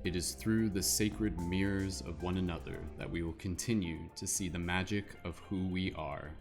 It is through the sacred mirrors of one another that we will continue to see the magic of who we are.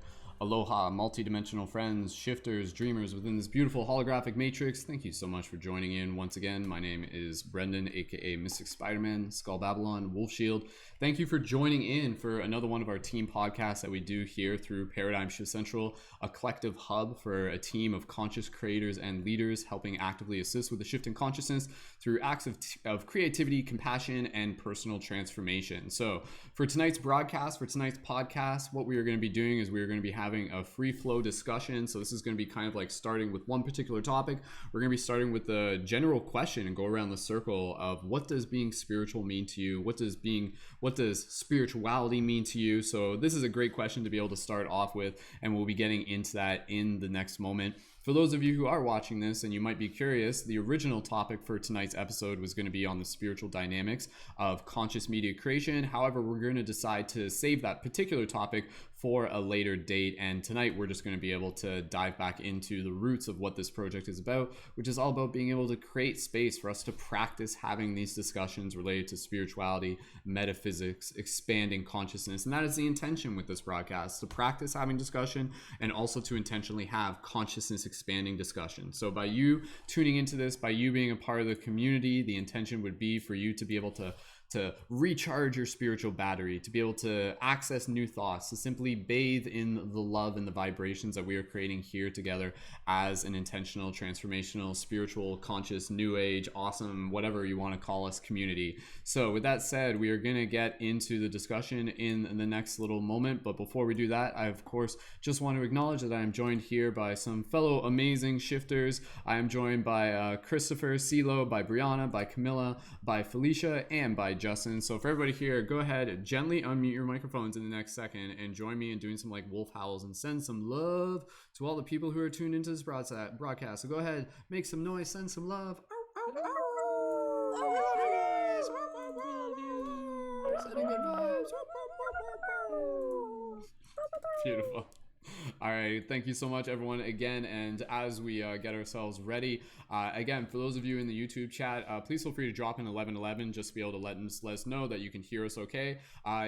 Aloha, multi-dimensional friends, shifters, dreamers within this beautiful holographic matrix. Thank you so much for joining in once again. My name is Brendon, aka Mystic Spider-Man, Skull Babylon, Wolf Shield. Thank you for joining in for another one of our team podcasts that we do here through Paradigm Shift Central, a collective hub for a team of conscious creators and leaders helping actively assist with the shift in consciousness through acts of creativity, compassion, and personal transformation. So for tonight's broadcast, for tonight's podcast, what we are going to be doing is we are going to be having a free flow discussion. So this is going to be kind of like starting with one particular topic. We're going to be starting with the general question and go around the circle of what does being spiritual mean to you? What does spirituality mean to you? So this is a great question to be able to start off with, and we'll be getting into that in the next moment. For those of you who are watching this and you might be curious, the original topic for tonight's episode was going to be on the spiritual dynamics of conscious media creation. However, we're going to decide to save that particular topic for a later date, and tonight we're just going to be able to dive back into the roots of what this project is about, which is all about being able to create space for us to practice having these discussions related to spirituality, metaphysics, expanding consciousness. And that is the intention with this broadcast, to practice having discussion and also to intentionally have consciousness expanding discussion. So by you tuning into this, by you being a part of the community, the intention would be for you to be able to recharge your spiritual battery, to be able to access new thoughts, to simply bathe in the love and the vibrations that we are creating here together as an intentional, transformational, spiritual, conscious, new age, awesome, whatever you want to call us, community. So with that said, we are going to get into the discussion in the next little moment. But before we do that, I of course just want to acknowledge that I am joined here by some fellow amazing shifters. I am joined by Christopher, CeeLo, by Brianna, by Camila, by Felicia, and by Justin. So for everybody here, go ahead, gently unmute your microphones in the next second and join me in doing some like wolf howls and send some love to all the people who are tuned into this broadcast. So go ahead, make some noise, send some love. Sending good vibes. Beautiful. All right, thank you so much everyone again, and as we get ourselves ready, again, for those of you in the YouTube chat, please feel free to drop in 1111 just to be able to let us know that you can hear us okay.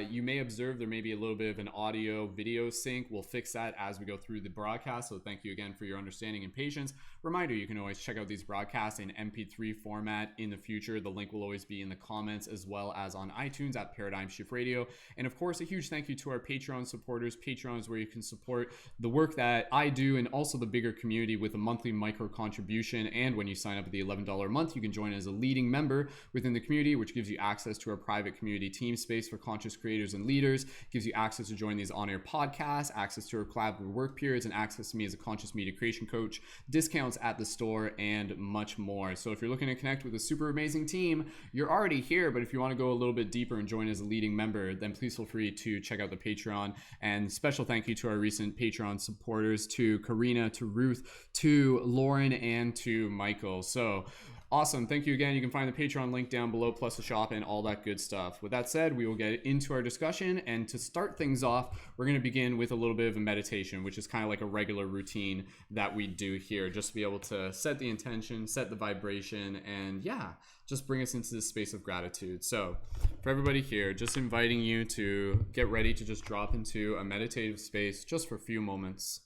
You may observe there may be a little bit of an audio video sync. We'll fix that as we go through the broadcast, so thank you again for your understanding and patience. Reminder, you can always check out these broadcasts in MP3 format in the future. The link will always be in the comments as well as on iTunes at Paradigm Shift Radio. And of course, a huge thank you to our Patreon supporters. Patreon is where you can support the work that I do and also the bigger community with a monthly micro contribution. And when you sign up at the $11 a month, you can join as a leading member within the community, which gives you access to our private community team space for conscious creators and leaders, gives you access to join these on-air podcasts, access to our collaborative work periods, and access to me as a conscious media creation coach, discounts at the store, and much more. So if you're looking to connect with a super amazing team, you're already here, but if you want to go a little bit deeper and join as a leading member, then please feel free to check out the Patreon. And special thank you to our recent Patreon supporters, to Karina, to Ruth, to Lauren, and to Michael. So awesome. Thank you again. You can find the Patreon link down below, plus the shop and all that good stuff. With that said, we will get into our discussion. And to start things off, we're going to begin with a little bit of a meditation, which is kind of like a regular routine that we do here, just to be able to set the intention, set the vibration, and yeah, just bring us into this space of gratitude. So for everybody here, just inviting you to get ready to just drop into a meditative space just for a few moments.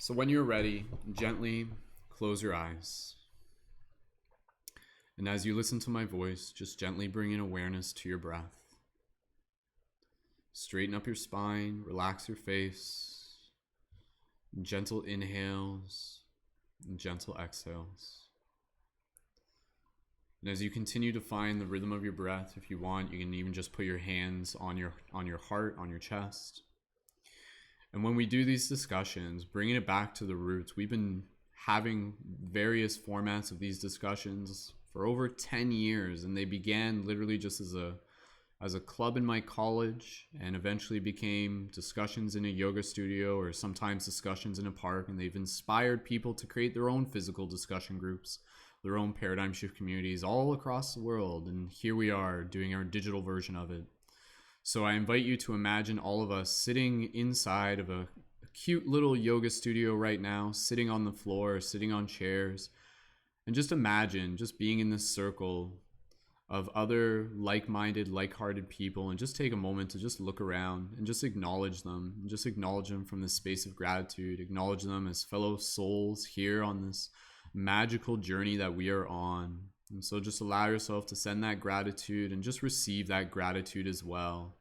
So when you're ready, gently close your eyes. And as you listen to my voice, just gently bring in awareness to your breath. Straighten up your spine, relax your face. Gentle inhales and gentle exhales. And as you continue to find the rhythm of your breath, if you want, you can even just put your hands on your heart, on your chest. And when we do these discussions, bringing it back to the roots, we've been having various formats of these discussions for over 10 years, and they began literally just as a club in my college, and eventually became discussions in a yoga studio or sometimes discussions in a park, and they've inspired people to create their own physical discussion groups, their own paradigm shift communities all across the world. And here we are doing our digital version of it. So I invite you to imagine all of us sitting inside of a cute little yoga studio right now, sitting on the floor, sitting on chairs, and just imagine just being in this circle of other like-minded, like-hearted people, and just take a moment to just look around and just acknowledge them, and just acknowledge them from this space of gratitude, acknowledge them as fellow souls here on this magical journey that we are on. And so just allow yourself to send that gratitude and just receive that gratitude as well.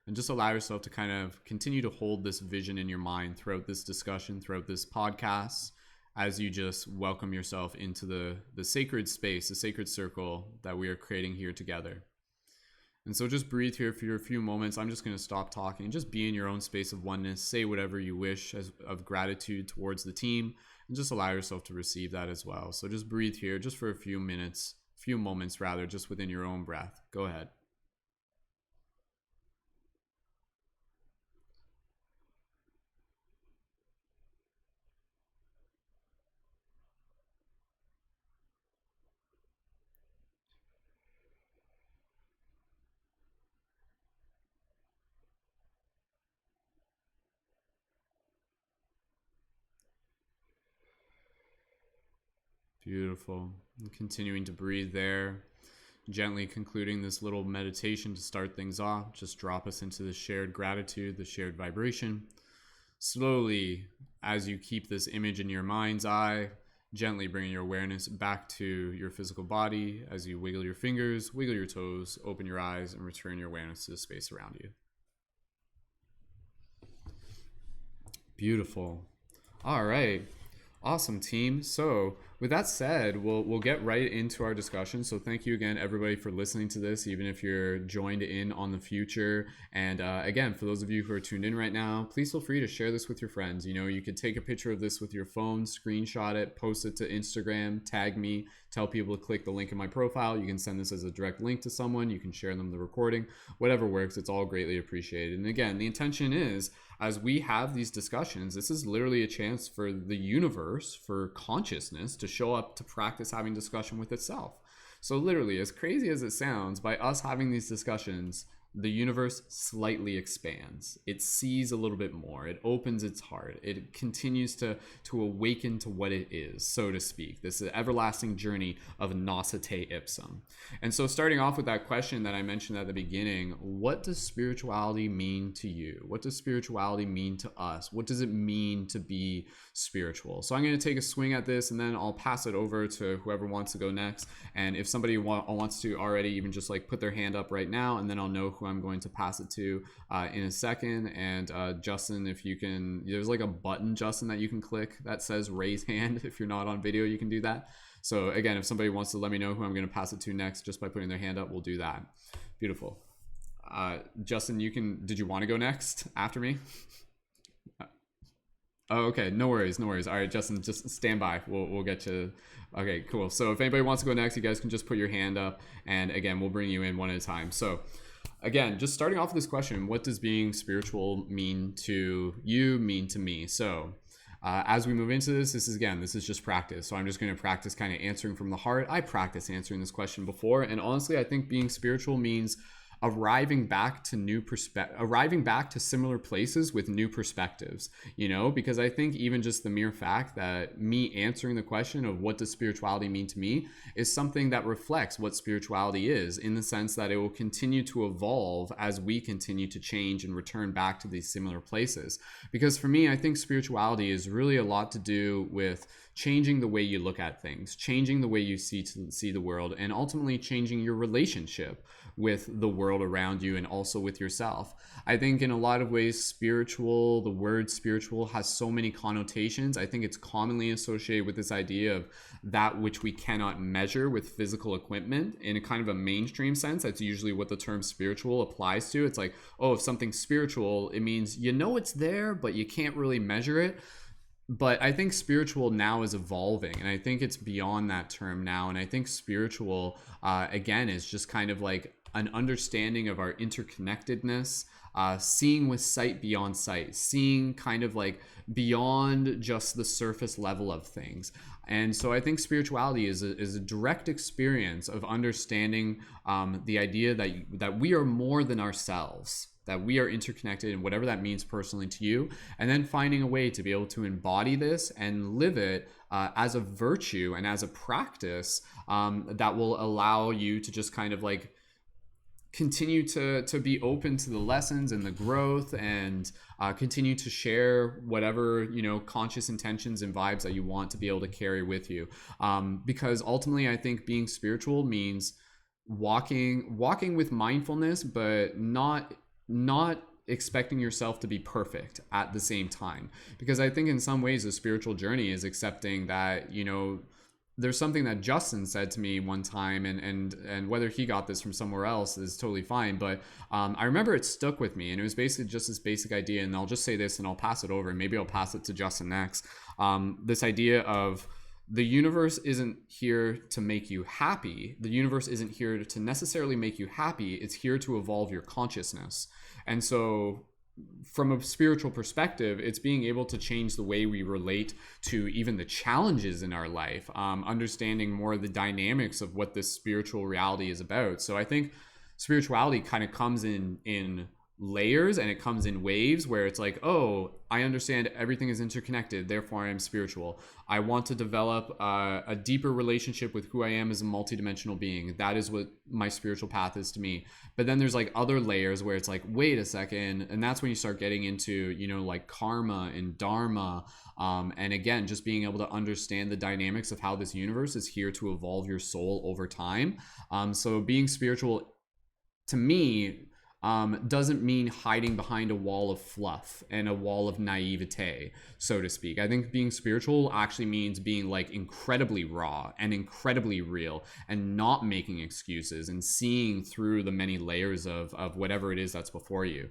And just allow yourself to kind of continue to hold this vision in your mind throughout this discussion, throughout this podcast, as you just welcome yourself into the sacred space, the sacred circle that we are creating here together. And so just breathe here for a few moments. I'm just going to stop talking and just be in your own space of oneness. Say whatever you wish of gratitude towards the team, and just allow yourself to receive that as well. So just breathe here just for a few moments rather, just within your own breath. Go ahead. Beautiful. And continuing to breathe there, gently concluding this little meditation to start things off. Just drop us into the shared gratitude, the shared vibration. Slowly, as you keep this image in your mind's eye, gently bringing your awareness back to your physical body as you wiggle your fingers, wiggle your toes, open your eyes, and return your awareness to the space around you. Beautiful. All right. Awesome, team. So with that said, we'll get right into our discussion. So thank you again, everybody, for listening to this, even if you're joined in on the future. And again, for those of you who are tuned in right now, please feel free to share this with your friends. You know, you could take a picture of this with your phone, screenshot it, post it to Instagram, tag me, tell people to click the link in my profile. You can send this as a direct link to someone. You can share them the recording, whatever works. It's all greatly appreciated. And again, the intention is, as we have these discussions, this is literally a chance for the universe, for consciousness to show up to practice having discussion with itself. So literally, as crazy as it sounds, by us having these discussions, the universe slightly expands. It sees a little bit more. It opens its heart. It continues to awaken to what it is, so to speak. This is everlasting journey of noscite ipsum. And so starting off with that question that I mentioned at the beginning, what does spirituality mean to you? What does spirituality mean to us? What does it mean to be spiritual? So I'm going to take a swing at this, and then I'll pass it over to whoever wants to go next. And if somebody wants to already even just like put their hand up right now, and then I'll know who I'm going to pass it to in a second. And Justin, if you can, there's like a button, Justin, that you can click that says raise hand. If you're not on video, you can do that. So again, if somebody wants to let me know who I'm going to pass it to next just by putting their hand up, we'll do that. Beautiful. Justin, did you want to go next after me? Oh, okay. No worries. All right, Justin, just stand by. We'll get you. Okay, cool. So if anybody wants to go next, you guys can just put your hand up, and again, we'll bring you in one at a time. So again, just starting off with this question, what does being spiritual mean to you, mean to me? So as we move into this is just practice. So I'm just going to practice kind of answering from the heart. I practiced answering this question before, and honestly, I think being spiritual means arriving back to similar places with new perspectives, you know, because I think even just the mere fact that me answering the question of what does spirituality mean to me is something that reflects what spirituality is, in the sense that it will continue to evolve as we continue to change and return back to these similar places. Because for me, I think spirituality is really a lot to do with changing the way you look at things, changing the way you see the world, and ultimately changing your relationship with the world around you and also with yourself. I think in a lot of ways, the word spiritual has so many connotations. I think it's commonly associated with this idea of that which we cannot measure with physical equipment. In a kind of a mainstream sense, that's usually what the term spiritual applies to. It's like, oh, if something's spiritual, it means you know it's there, but you can't really measure it. But I think spiritual now is evolving, and I think it's beyond that term now. And I think spiritual, again, is just kind of like an understanding of our interconnectedness, seeing with sight beyond sight, seeing kind of like beyond just the surface level of things. And so I think spirituality is a direct experience of understanding the idea that we are more than ourselves, that we are interconnected, and whatever that means personally to you, and then finding a way to be able to embody this and live it as a virtue and as a practice that will allow you to just kind of like continue to be open to the lessons and the growth, and continue to share whatever conscious intentions and vibes that you want to be able to carry with you, because ultimately I think being spiritual means walking with mindfulness, but not expecting yourself to be perfect at the same time, because I think in some ways the spiritual journey is accepting that there's something that Justin said to me one time, and whether he got this from somewhere else is totally fine. But I remember it stuck with me, and it was basically just this basic idea. And I'll just say this, and I'll pass it over, and maybe I'll pass it to Justin next. This idea of the universe isn't here to make you happy. The universe isn't here to necessarily make you happy. It's here to evolve your consciousness. And so from a spiritual perspective, it's being able to change the way we relate to even the challenges in our life, understanding more of the dynamics of what this spiritual reality is about. So I think spirituality kind of comes in layers, and it comes in waves, where it's like, oh, I understand everything is interconnected, therefore I am spiritual. I want to develop a deeper relationship with who I am as a multidimensional being. That is what my spiritual path is to me. But then there's like other layers where it's like, wait a second, and that's when you start getting into like karma and dharma, and again, just being able to understand the dynamics of how this universe is here to evolve your soul over time. So being spiritual, to me, doesn't mean hiding behind a wall of fluff and a wall of naivete, so to speak. I think being spiritual actually means being like incredibly raw and incredibly real, and not making excuses, and seeing through the many layers of whatever it is that's before you.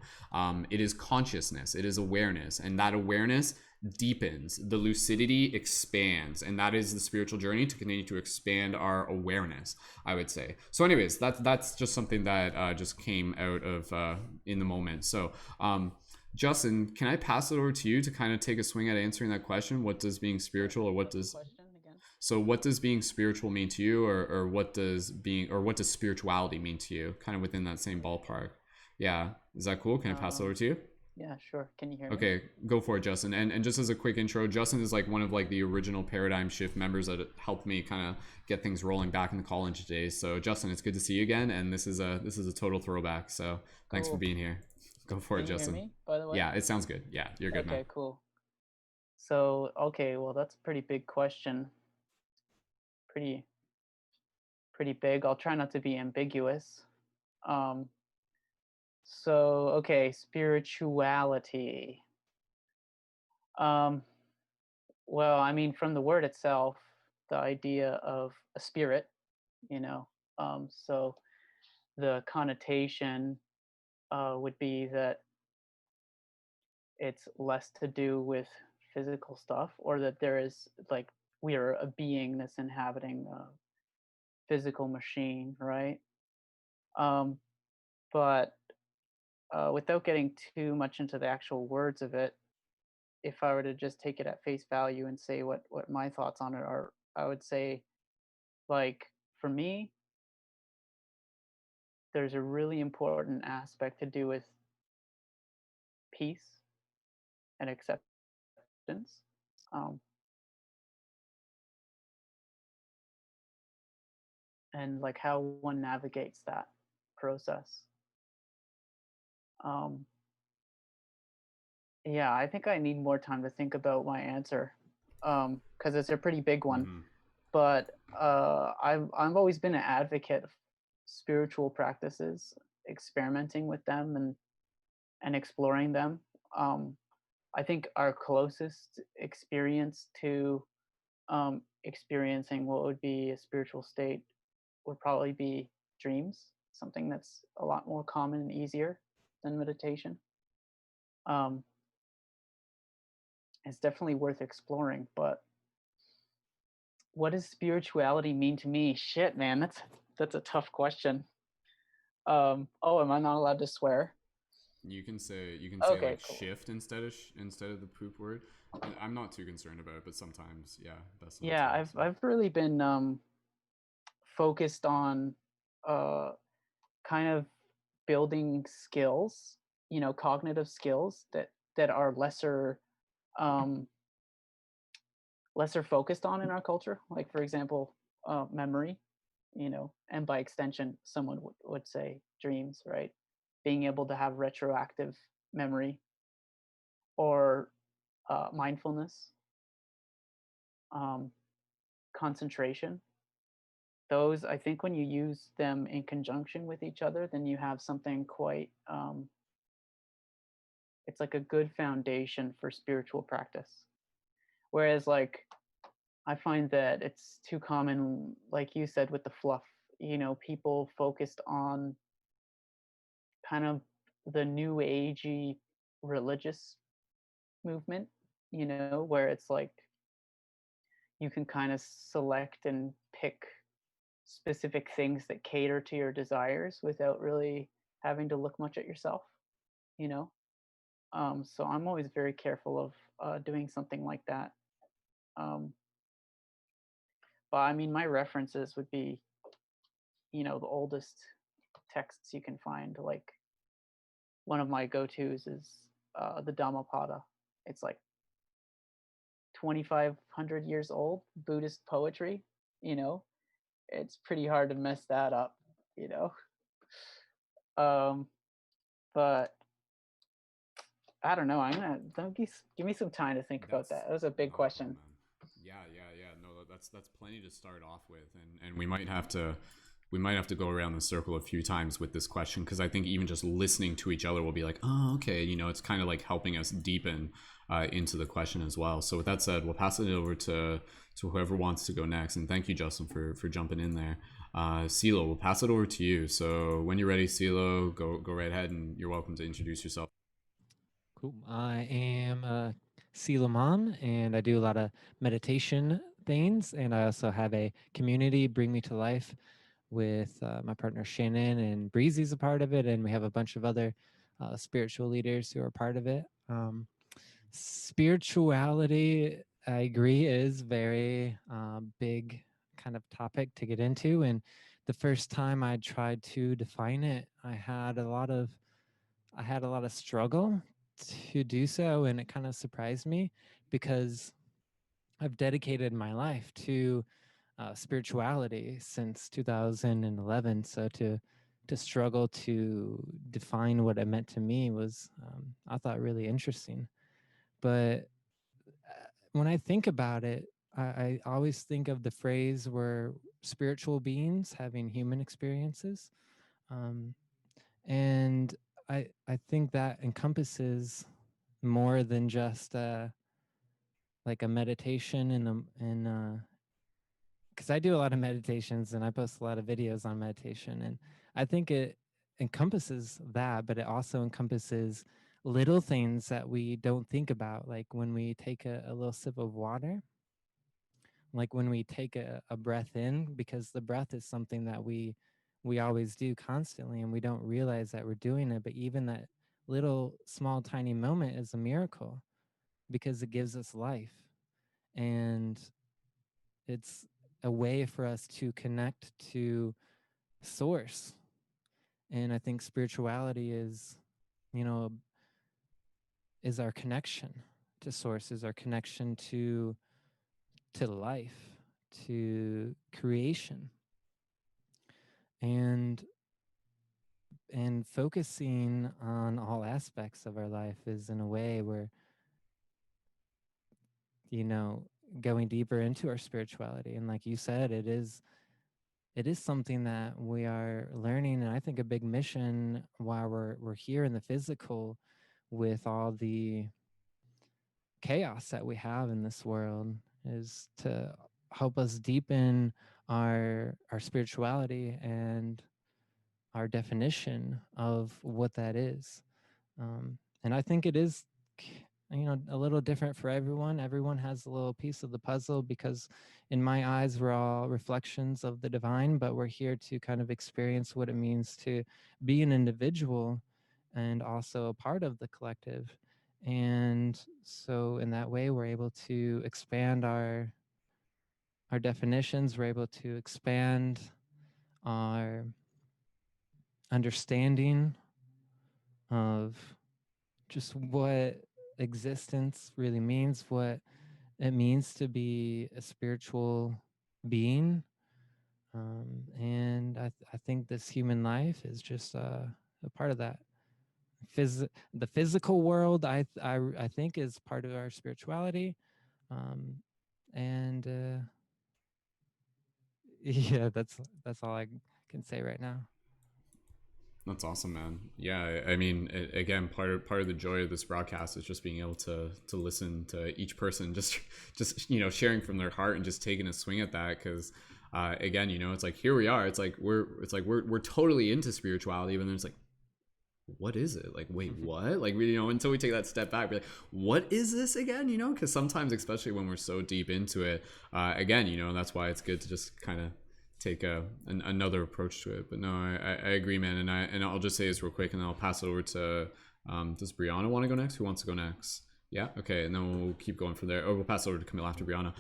It is consciousness, it is awareness, and that awareness deepens, the lucidity expands, and that is the spiritual journey, to continue to expand our awareness, I would say. So anyways, that's just something that just came out of in the moment. So Justin, can I pass it over to you to kind of take a swing at answering that question? What does being spiritual, or what does what does being spiritual mean to you, or what does spirituality mean to you, kind of within that same ballpark? Yeah, is that cool? Can I pass it over to you? Yeah, sure. Can you hear me? Okay, go for it, Justin. And just as a quick intro, Justin is like one of like the original Paradigm Shift members that helped me kind of get things rolling back in the college days. So Justin, it's good to see you again, and this is a total throwback. So thanks for Cool. being here. Go for it, Can you hear Justin. me, by the way? Yeah, it sounds good. Yeah, you're good, man. Okay, cool. So, okay, well, that's a pretty big question. Pretty pretty big. I'll try not to be ambiguous. Um, so, okay, spirituality. Um, well, I mean, from the word itself, the idea of a spirit, you know. So the connotation would be that it's less to do with physical stuff, or that there is like we are a being that's inhabiting a physical machine, right? um, but without getting too much into the actual words of it, if I were to just take it at face value and say what my thoughts on it are, I would say, like, for me, there's a really important aspect to do with peace and acceptance, um, and like how one navigates that process. um, Yeah, I think I need more time to think about my answer, because it's a pretty big one. Mm-hmm. But I've always been an advocate of spiritual practices, experimenting with them and exploring them. Um, I think our closest experience to experiencing what would be a spiritual state would probably be dreams, something that's a lot more common and easier than meditation. Um, it's definitely worth exploring, but what does spirituality mean to me? Shit, man, that's a tough question. Oh, am I not allowed to swear? You can say Okay, like cool. shift instead of the poop word. I'm not too concerned about it, but sometimes, yeah, best not Yeah, to. I've So I've really been focused on uh kind of building skills, cognitive skills that are um lesser focused on in our culture. Like for example, memory, and by extension, someone would say dreams, right? Being able to have retroactive memory or mindfulness, um, concentration. Those, I think, when you use them in conjunction with each other, then you have something quite. It's like a good foundation for spiritual practice. Whereas, like, I find that it's too common, like you said, with the fluff. People focused on kind of the new agey religious movement, where it's like you can kind of select and pick specific things that cater to your desires without really having to look much at yourself, you know? So I'm always very careful of doing something like that. Um, but I mean, my references would be, the oldest texts you can find. Like one of my go-tos is the Dhammapada. It's like 2,500 years old, Buddhist poetry. You know, it's pretty hard to mess that up. You know, um, but I don't know. I'm gonna don't give me some time to think about that's that. That was a big not a problem, question. man. Yeah. No, that's plenty to start off with, and we might have to go around the circle a few times with this question because I think even just listening to each other will be like, oh, okay, it's kind of like helping us deepen into the question as well. So with that said, we'll pass it over to whoever wants to go next. And thank you, Justin, for jumping in there. CeeLo, we'll pass it over to you. So when you're ready, CeeLo, go right ahead, and you're welcome to introduce yourself. Cool. I am Selomon, and I do a lot of meditation things, and I also have a community, Bring Me to Life, with my partner Shannon, and Breezy's a part of it, and we have a bunch of other spiritual leaders who are part of it. Spirituality, I agree, is very big kind of topic to get into, and the first time I tried to define it, I had a lot of struggle to do so, and it kind of surprised me because I've dedicated my life to spirituality since 2011. So to struggle to define what it meant to me was, I thought, really interesting. But when I think about it, I always think of the phrase where spiritual beings having human experiences. Um, and I think that encompasses more than just like a meditation and because I do a lot of meditations and I post a lot of videos on meditation, and I think it encompasses that, but it also encompasses little things that we don't think about, like when we take a little sip of water, like when we take a breath in, because the breath is something that we always do constantly and we don't realize that we're doing it, but even that little small tiny moment is a miracle because it gives us life, and it's a way for us to connect to source. And I think spirituality you know is our connection to source, is our connection to life, to creation, and focusing on all aspects of our life is in a way where, you know going deeper into our spirituality. And like you said, it is something that we are learning, and I think a big mission while we're here in the physical, with all the chaos that we have in this world, is to help us deepen our spirituality and our definition of what that is. And I think it is, a little different for everyone. Everyone has a little piece of the puzzle because, in my eyes, we're all reflections of the divine, but we're here to kind of experience what it means to be an individual and also a part of the collective. And so in that way, we're able to expand our definitions, we're able to expand our understanding of just what existence really means, what it means to be a spiritual being. And I think this human life is just a part of that. The physical world, I think, is part of our spirituality. Um, and yeah, that's all I can say right now. That's awesome, man. Yeah, I mean, again, part of the joy of this broadcast is just being able to listen to each person, just sharing from their heart and just taking a swing at that. Because again, it's like here we are. It's like we're totally into spirituality, but then it's like, what is it? Like, wait, what? Like, until we take that step back, we're like, what is this again? Because sometimes, especially when we're so deep into it, again, that's why it's good to just kind of take another approach to it. But no, I agree, man. And I'll just say this real quick, and then I'll pass it over to does Brianna want to go next? Who wants to go next? Yeah, okay, and then we'll keep going from there. Or we'll pass it over to Camila after Brianna.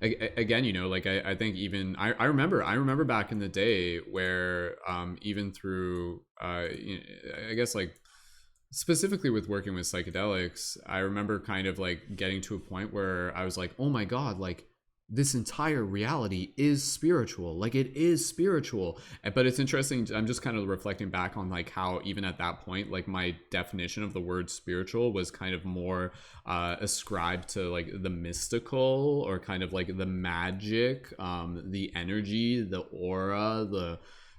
Again, like I think even I remember back in the day where even through I guess like specifically with working with psychedelics, I remember kind of like getting to a point where I was like, oh my god, like this entire reality is spiritual. Like it is spiritual. But it's interesting, I'm just kind of reflecting back on like how even at that point, like my definition of the word spiritual was kind of more ascribed to like the mystical or kind of like the magic, the energy, the aura,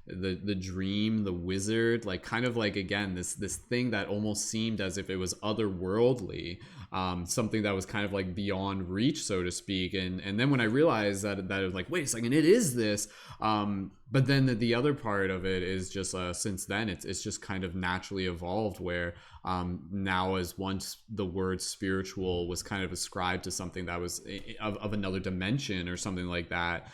the dream, the wizard, like kind of like again this thing that almost seemed as if it was otherworldly, something that was kind of like beyond reach, so to speak. And then when I realized that it was like, wait a second, it is this, but then the other part of it is just since then it's just kind of naturally evolved where now, as once the word spiritual was kind of ascribed to something that was of another dimension or something like that,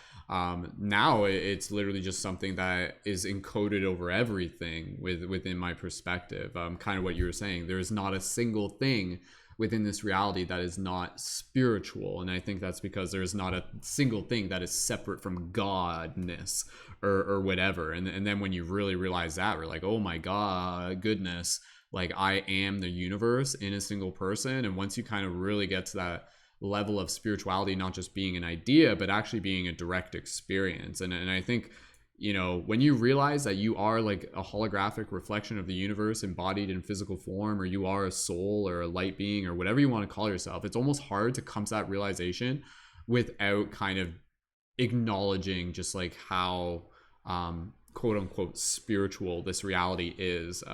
now it's literally just something that is encoded over everything within my perspective. Kind of what you were saying, there is not a single thing within this reality that is not spiritual, and I think that's because there is not a single thing that is separate from godness or whatever. And then when you really realize that, we're like, oh my god, goodness, like I am the universe in a single person. And once you kind of really get to that level of spirituality not just being an idea but actually being a direct experience, and I think when you realize that you are like a holographic reflection of the universe embodied in physical form, or you are a soul or a light being or whatever you want to call yourself, it's almost hard to come to that realization without kind of acknowledging just like how quote unquote spiritual this reality is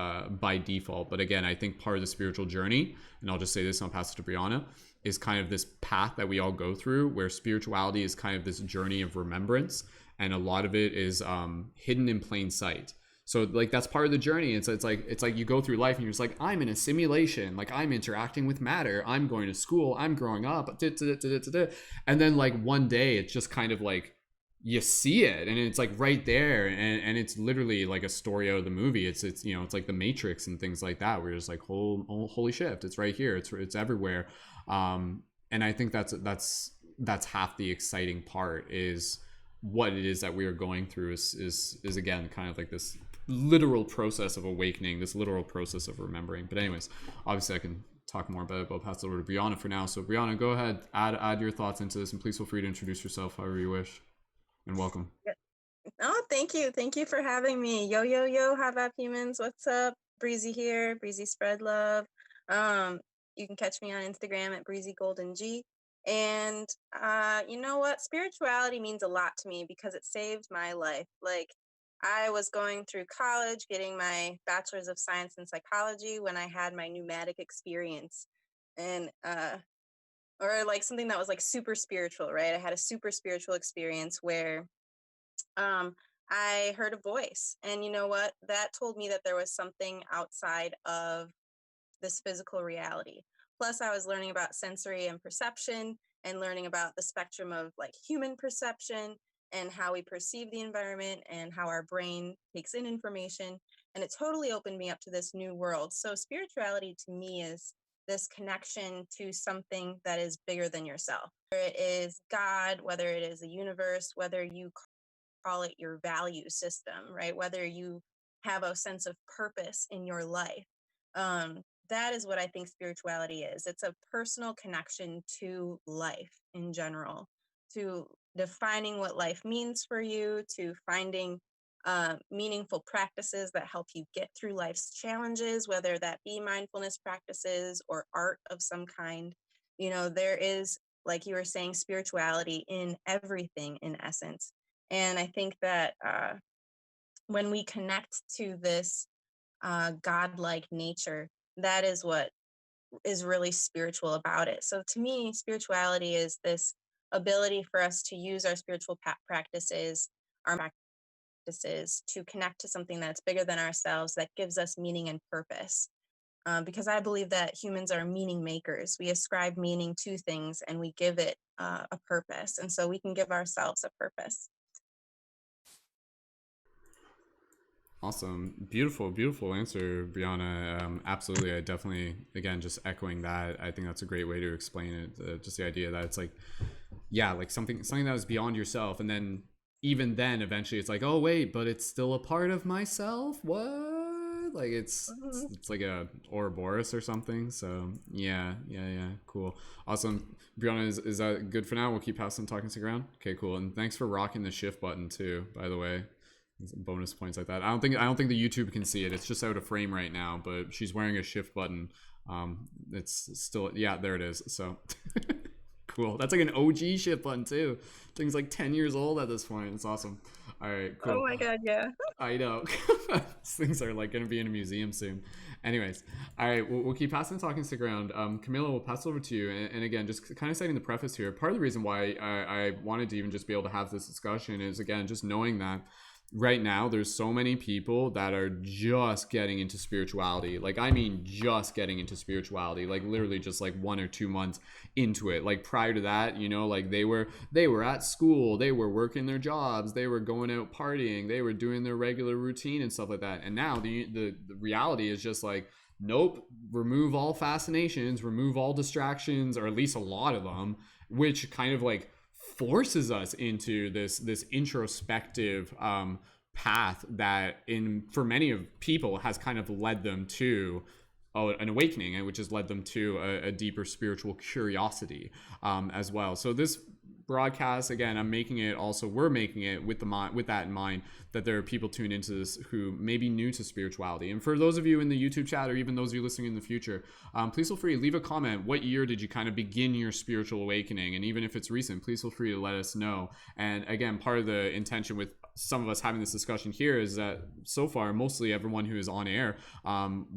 by default. But again, I think part of the spiritual journey, and I'll just say this and I'll pass it to Brianna, is kind of this path that we all go through where spirituality is kind of this journey of remembrance, and a lot of it is hidden in plain sight. So like that's part of the journey. And so it's like you go through life and you're just like, I'm in a simulation, like I'm interacting with matter, I'm going to school, I'm growing up, and then like one day it's just kind of like you see it and it's like right there, and it's literally like a story out of the movie. It's it's like the Matrix and things like that, where you're just like, holy shit, it's right here, it's everywhere. And I think that's half the exciting part, is what it is that we are going through is again kind of like this literal process of awakening, this literal process of remembering. But anyways, obviously I can talk more about it, but I'll pass it over to Brianna for now. So Brianna, go ahead, add your thoughts into this, and please feel free to introduce yourself however you wish, and welcome. Oh, thank you for having me. Yo, how about humans? What's up? Breezy here, Breezy Spread Love. You can catch me on Instagram at Breezy Golden G. And you know what? Spirituality means a lot to me because it saved my life. Like, I was going through college, getting my bachelor's of science in psychology, when I had my pneumatic experience. And or like something that was like super spiritual, right? I had a super spiritual experience where I heard a voice, and you know what? That told me that there was something outside of this physical reality. Plus, I was learning about sensory and perception, and learning about the spectrum of like human perception and how we perceive the environment and how our brain takes in information. and it totally opened me up to this new world. So spirituality to me is this connection to something that is bigger than yourself. Whether it is God, whether it is the universe, whether you call it your value system, right? Whether you have a sense of purpose in your life. That is what I think spirituality is. It's a personal connection to life in general, to defining what life means for you, to finding meaningful practices that help you get through life's challenges, whether that be mindfulness practices or art of some kind. You know, there is, like you were saying, spirituality in everything in essence. And I think that when we connect to this godlike nature, that is what is really spiritual about it. So to me, spirituality is this ability for us to use our spiritual practices, our practices to connect to something that's bigger than ourselves, that gives us meaning and purpose. Because I believe that humans are meaning makers. We ascribe meaning to things and we give it a purpose. And so we can give ourselves a purpose. Awesome. Beautiful, beautiful answer, Brianna. Absolutely. I definitely, again, just echoing that. I think that's a great way to explain it. Just the idea that it's like, yeah, like something that was beyond yourself. And then even then, eventually it's like, oh, wait, but it's still a part of myself. What? Like it's like a Ouroboros or something. So yeah. Cool. Awesome. Brianna, is that good for now? We'll keep passing talking to ground. Okay, cool. And thanks for rocking the shift button too, by the way. Bonus points like that. I don't think the YouTube can see it. It's just out of frame right now, but she's wearing a shift button. It's still, yeah, there it is. So cool. That's like an OG shift button too. Thing's like 10 years old at this point. It's awesome. All right, cool. Oh my God, yeah. I know. These things are like going to be in a museum soon. Anyways, all right, we'll keep passing the talking stick around. Camila, we'll pass it over to you. And again, just kind of citing the preface here, part of the reason why I wanted to even just be able to have this discussion is, again, just knowing that right now there's so many people that are just getting into spirituality. Like, I mean, just getting into spirituality, like literally just like 1 or 2 months into it. Like prior to that, you know, like they were at school, they were working their jobs, they were going out partying, they were doing their regular routine and stuff like that. And now the reality is just like, nope, remove all fascinations, remove all distractions, or at least a lot of them, which kind of like forces us into this introspective path that for many of people has kind of led them to an awakening, and which has led them to a deeper spiritual curiosity as well. So this broadcast, again, we're making it with that in mind, that there are people tuned into this who may be new to spirituality. And for those of you in the YouTube chat, or even those of you listening in the future, please feel free to leave a comment. What year did you kind of begin your spiritual awakening? And even if it's recent, please feel free to let us know. And again, part of the intention with some of us having this discussion here is that so far, mostly everyone who is on air,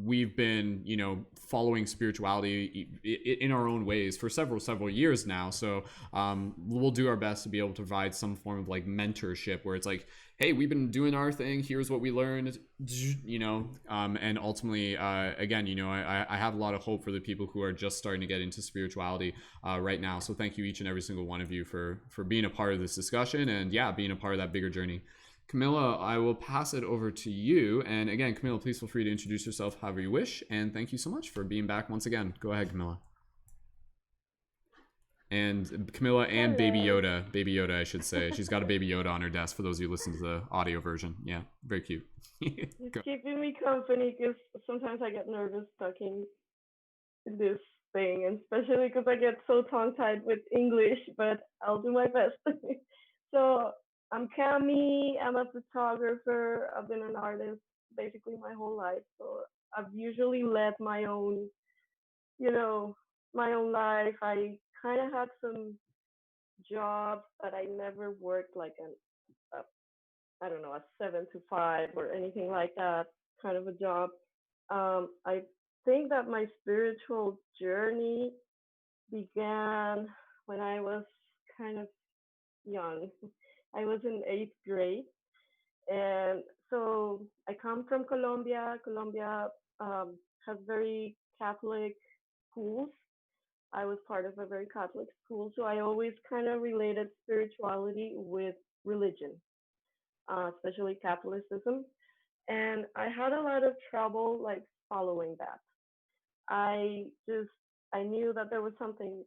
we've been, you know, following spirituality in our own ways for several years now. So we'll do our best to be able to provide some form of like mentorship, where it's like, hey, we've been doing our thing, here's what we learned, you know, and ultimately, again, you know, I have a lot of hope for the people who are just starting to get into spirituality right now. So thank you, each and every single one of you, for being a part of this discussion, and yeah, being a part of that bigger journey. Camila, I will pass it over to you. And again, Camila, please feel free to introduce yourself however you wish. And thank you so much for being back once again. Go ahead, Camila. And Camila and Baby Yoda, I should say. She's got a Baby Yoda on her desk for those of you listening to the audio version. Yeah, very cute. It's keeping me company because sometimes I get nervous talking this thing, and especially because I get so tongue-tied with English, but I'll do my best. So I'm Cami, I'm a photographer, I've been an artist basically my whole life. So I've usually led my own, my own life. I kind of had some jobs, but I never worked like I don't know, a 7 to 5 or anything like that kind of a job. I think that my spiritual journey began when I was kind of young. I was in 8th grade. And so I come from Colombia. Colombia has very Catholic schools. I was part of a very Catholic school. So I always kind of related spirituality with religion, especially Catholicism. and I had a lot of trouble like following that. I just I knew that there was something,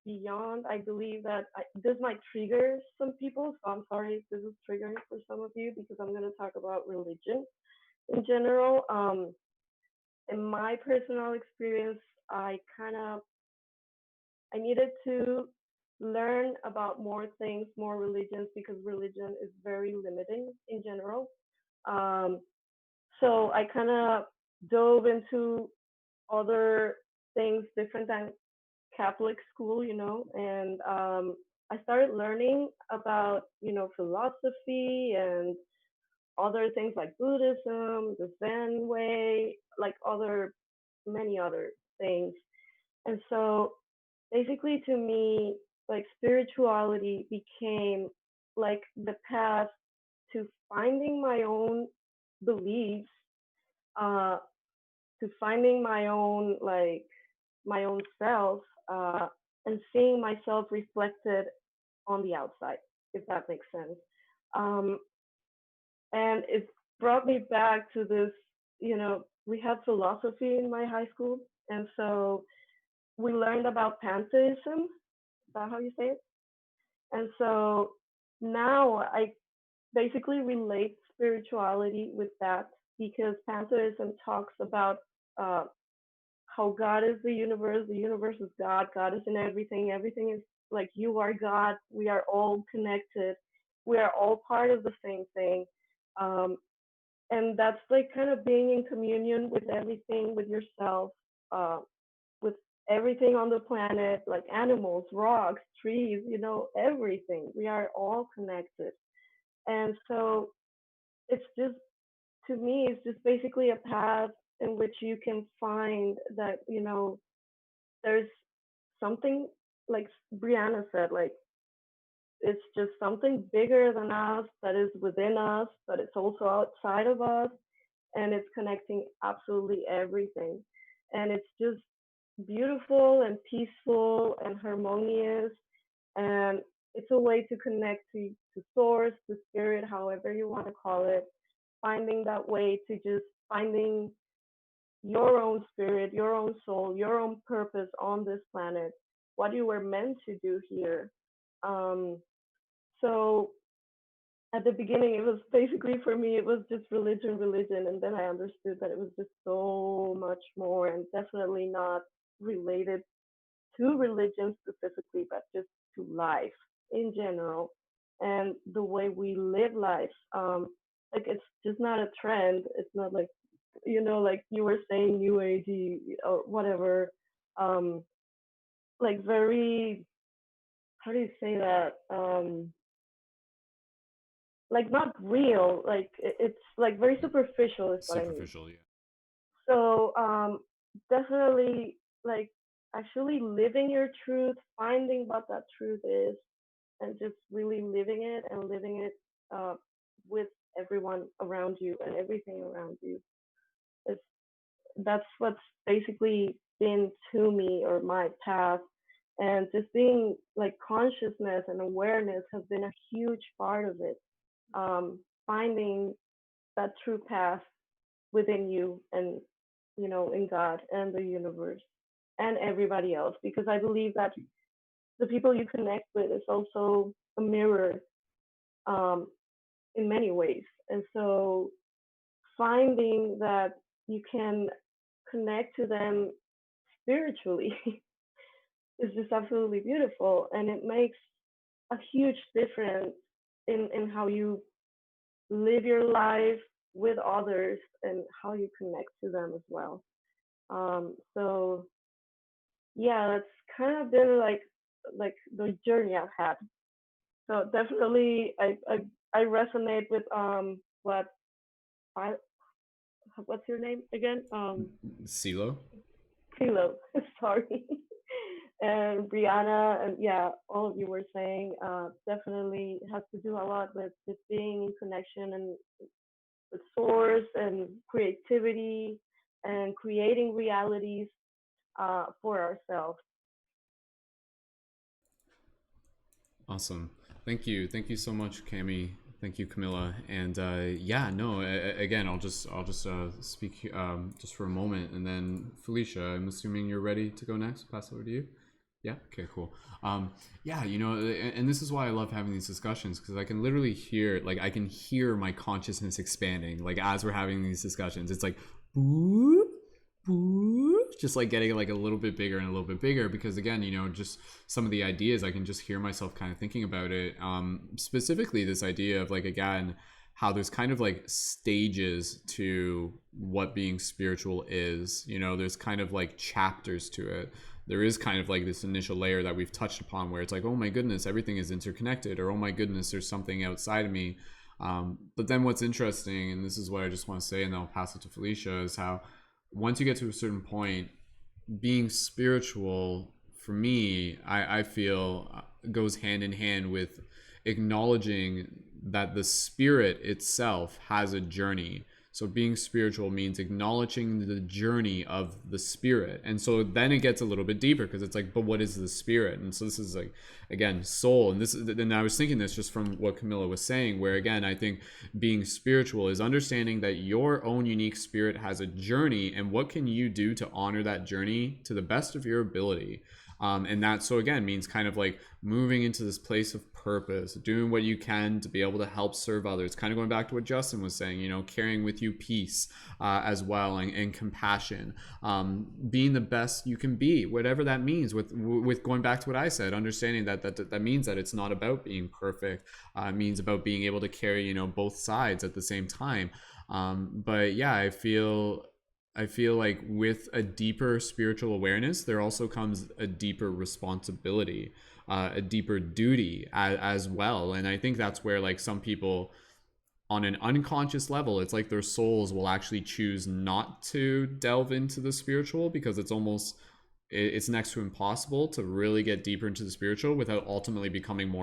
beyond. I believe that this might trigger some people, so I'm sorry if this is triggering for some of you because I'm going to talk about religion in general. In my personal experience, I needed to learn about more things, more religions, because religion is very limiting in general. Um, so I kind of dove into other things different than Catholic school, and I started learning about, philosophy and other things like Buddhism, the Zen way, like many other things. And so basically to me, like spirituality became like the path to finding my own beliefs, uh, to finding my own self, and seeing myself reflected on the outside, if that makes sense. Um, and it brought me back to this, we had philosophy in my high school, and so we learned about pantheism. Is that how you say it? And so now I basically relate spirituality with that because pantheism talks about uh, how God is the universe is God, God is in everything, everything is like you are God, we are all connected, we are all part of the same thing. Um, and that's like kind of being in communion with everything, with yourself, uh, with everything on the planet, like animals, rocks, trees, everything. We are all connected. And so it's just, to me, it's just basically a path in which you can find that, there's something, like Brianna said, like it's just something bigger than us that is within us, but it's also outside of us, and it's connecting absolutely everything. And it's just beautiful and peaceful and harmonious. And it's a way to connect to source, to spirit, however you want to call it, finding that way to just finding your own spirit, your own soul, your own purpose on this planet, what you were meant to do here. Um, so at the beginning, it was basically for me, it was just religion, religion. And then I understood that it was just so much more and definitely not related to religion specifically, but just to life in general and the way we live life. Like it's just not a trend. It's not like, like you were saying, New Age or whatever. Um, like very, how do you say that? Like not real. Like it's like very superficial is what I mean. Superficial, yeah. So definitely like actually living your truth, finding what that truth is, and just really living it and living it uh, with everyone around you and everything around you. It's, that's what's basically been to me or my path. And just being like consciousness and awareness has been a huge part of it. Finding that true path within you and, in God and the universe and everybody else. Because I believe that the people you connect with is also a mirror, um, in many ways. And so finding that you can connect to them spiritually is just absolutely beautiful. And it makes a huge difference in how you live your life with others and how you connect to them as well. So yeah, that's kind of been like the journey I've had. So definitely I resonate with what I what's your name again? CeeLo? Kilo, sorry. And Brianna and yeah, all of you were saying definitely has to do a lot with just being in connection and with source and creativity and creating realities for ourselves. Awesome. Thank you. Thank you so much, Cami. Thank you, Camila. And yeah, no. Again, I'll just speak just for a moment, and then Felicia, I'm assuming you're ready to go next. Pass it over to you. Yeah. Okay. Cool. Yeah. And this is why I love having these discussions, because I can literally hear, like, I can hear my consciousness expanding, like, as we're having these discussions. It's like, boop, boop, just like getting like a little bit bigger and a little bit bigger, because again, just some of the ideas, I can just hear myself kind of thinking about it. Specifically, this idea of, like, again, how there's kind of like stages to what being spiritual is. There's kind of like chapters to it. There is kind of like this initial layer that we've touched upon, where it's like, oh my goodness, everything is interconnected, or oh my goodness, there's something outside of me. But then what's interesting, and this is what I just want to say, and then I'll pass it to Felicia, is how once you get to a certain point, being spiritual, for me, I feel goes hand in hand with acknowledging that the spirit itself has a journey. So being spiritual means acknowledging the journey of the spirit. And so then it gets a little bit deeper, because it's like, but what is the spirit? And so this is like, again, soul. And I was thinking this just from what Camila was saying, where again, I think being spiritual is understanding that your own unique spirit has a journey, and what can you do to honor that journey to the best of your ability. And that, so again, means kind of like moving into this place of purpose, doing what you can to be able to help serve others. Kind of going back to what Justin was saying, carrying with you peace as well, and compassion, being the best you can be, whatever that means. With going back to what I said, understanding that means that it's not about being perfect. It means about being able to carry, both sides at the same time. But yeah, I feel like with a deeper spiritual awareness, there also comes a deeper responsibility, a deeper duty as well. And I think that's where, like, some people on an unconscious level, it's like their souls will actually choose not to delve into the spiritual, because it's next to impossible to really get deeper into the spiritual without ultimately becoming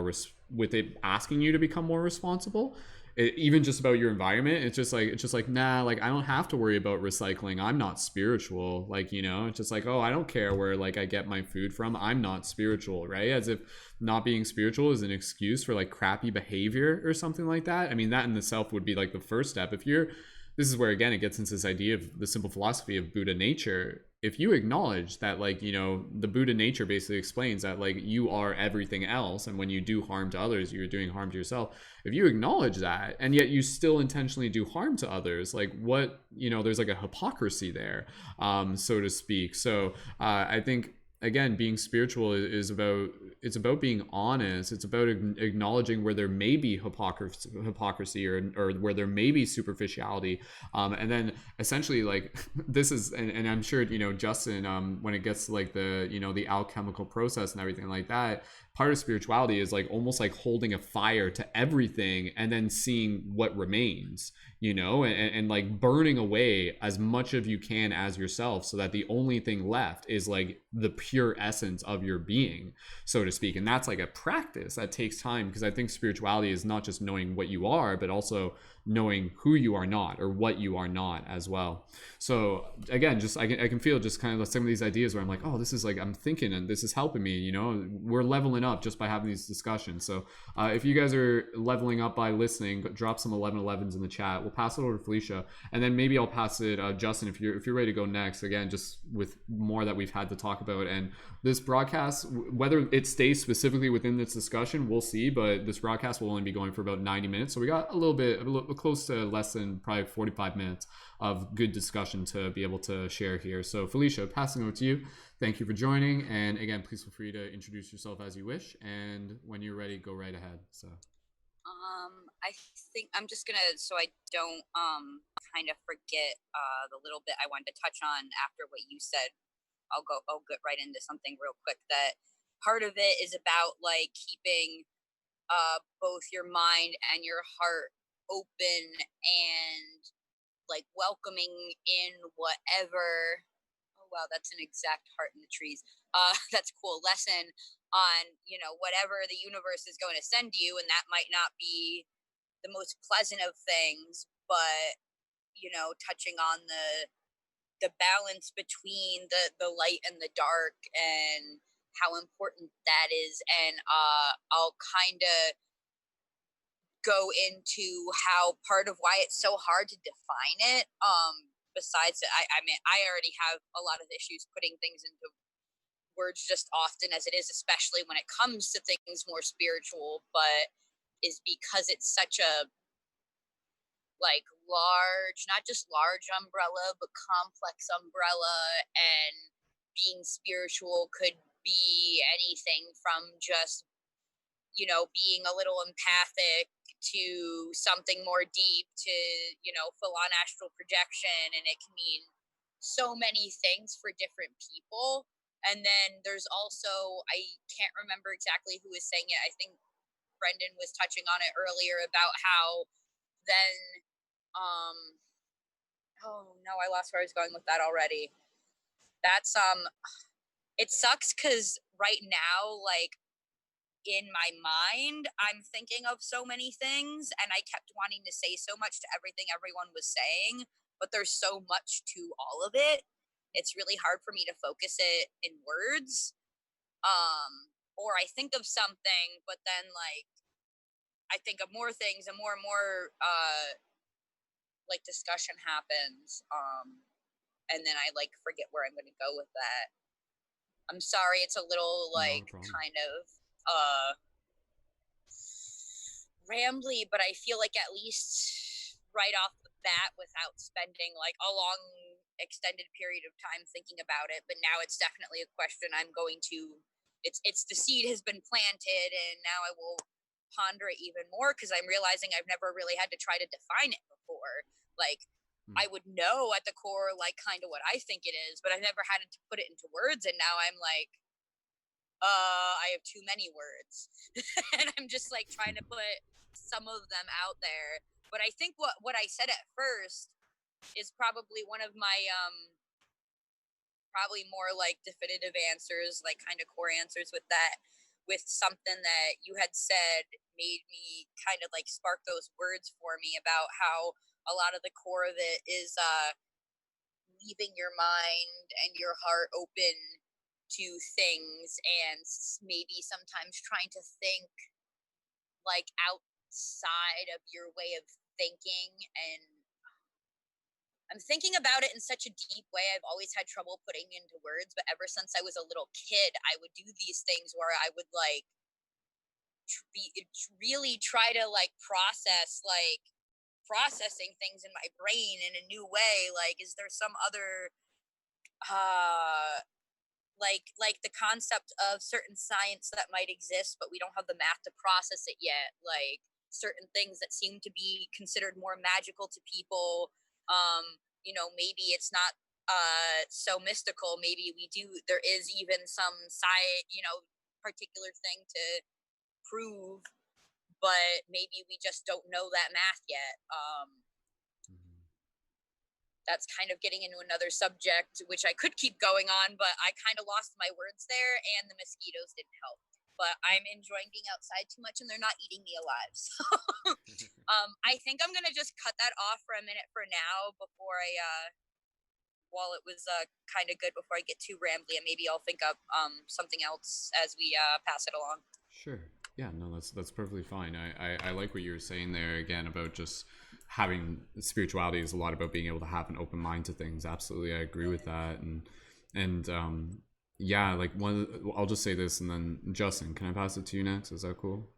with it asking you to become more responsible. Even just about your environment, it's just like nah, like, I don't have to worry about recycling, I'm not spiritual. Like, it's just like, oh, I don't care where, like, I get my food from, I'm not spiritual, right? As if not being spiritual is an excuse for, like, crappy behavior or something like that. I mean, that in itself would be like the first step. This is where, again, it gets into this idea of the simple philosophy of Buddha nature. If you acknowledge that, like, the Buddha nature basically explains that, like, you are everything else, and when you do harm to others, you're doing harm to yourself. If you acknowledge that, and yet you still intentionally do harm to others, like, what, there's like a hypocrisy there, so to speak. So I think, again, being spiritual is about being honest. It's about acknowledging where there may be hypocrisy or where there may be superficiality, and then essentially, like, this is, and I'm sure Justin, when it gets to, like, the the alchemical process and everything like that, part of spirituality is like almost like holding a fire to everything and then seeing what remains, and like burning away as much of you can as yourself, so that the only thing left is like the pure essence of your being, so to speak. And that's like a practice that takes time, because I think spirituality is not just knowing what you are, but also knowing who you are not, or what you are not as well. So again, just I can feel just kind of some of these ideas where I'm like, oh, this is like, I'm thinking, and this is helping me. We're leveling up just by having these discussions. So if you guys are leveling up by listening, drop some 1111s in the chat. We'll pass it over to Felicia, and then maybe I'll pass it Justin, if you're ready to go next. Again, just with more that we've had to talk about, and this broadcast, whether it stays specifically within this discussion, we'll see. But this broadcast will only be going for about 90 minutes, so we got a little close to less than probably 45 minutes of good discussion to be able to share here. So Felicia, passing over to you. Thank you for joining, and again, please feel free to introduce yourself as you wish, and when you're ready, go right ahead. So I think I'm just gonna, so I don't kind of forget the little bit I wanted to touch on after what you said. I'll get right into something real quick. That part of it is about, like, keeping both your mind and your heart open, and like welcoming in whatever. Oh wow, that's an exact heart in the trees. That's a cool lesson on whatever the universe is going to send you, and that might not be the most pleasant of things, but touching on the balance between the light and the dark, and how important that is. And I'll kind of go into how part of why it's so hard to define it. Besides, I mean, I already have a lot of issues putting things into words just often as it is, especially when it comes to things more spiritual, but is because it's such a like large, not just large umbrella, but complex umbrella, and being spiritual could be anything from just, you know, being a little empathic to something more deep to, you know, full on astral projection. And it can mean so many things for different people. And then there's also, I can't remember exactly who was saying it. I think Brendon was touching on it earlier about how then, oh no, I lost where I was going with that already. That's, it sucks because right now, like, in my mind, I'm thinking of so many things, and I kept wanting to say so much to everything everyone was saying, but there's so much to all of it. It's really hard for me to focus it in words. Or I think of something, but then like I think of more things, and more like discussion happens. And then I like forget where I'm going to go with that. I'm sorry, it's a little like kind of rambly, but I feel like at least right off the bat, without spending like a long extended period of time thinking about it, but now it's definitely a question I'm going to, it's the seed has been planted, and now I will ponder it even more, because I'm realizing I've never really had to try to define it before. Like I would know at the core like kind of what I think it is, but I've never had to put it into words, and now I'm like, I have too many words. And I'm just like trying to put some of them out there. But I think what I said at first is probably one of my probably more like definitive answers, like kind of core answers with that, with something that you had said made me kind of like spark those words for me about how a lot of the core of it is leaving your mind and your heart open to things, and maybe sometimes trying to think like outside of your way of thinking. And I'm thinking about it in such a deep way. I've always had trouble putting into words, but ever since I was a little kid, I would do these things where I would like really try to like processing things in my brain in a new way. Like, is there some other like the concept of certain science that might exist, but we don't have the math to process it yet, like certain things that seem to be considered more magical to people. You know, maybe it's not so mystical, maybe there is even some science, you know, particular thing to prove, but maybe we just don't know that math yet. That's kind of getting into another subject, which I could keep going on, but I kind of lost my words there, and the mosquitoes didn't help. But I'm enjoying being outside too much, and they're not eating me alive. So I think I'm going to just cut that off for a minute for now before while it was kind of good, before I get too rambly, and maybe I'll think up something else as we pass it along. Sure. Yeah, no, that's perfectly fine. I like what you were saying there again about just having spirituality is a lot about being able to have an open mind to things. Absolutely, I agree with that. And yeah, like I'll just say this, and then Justin, can I pass it to you next? Is that cool?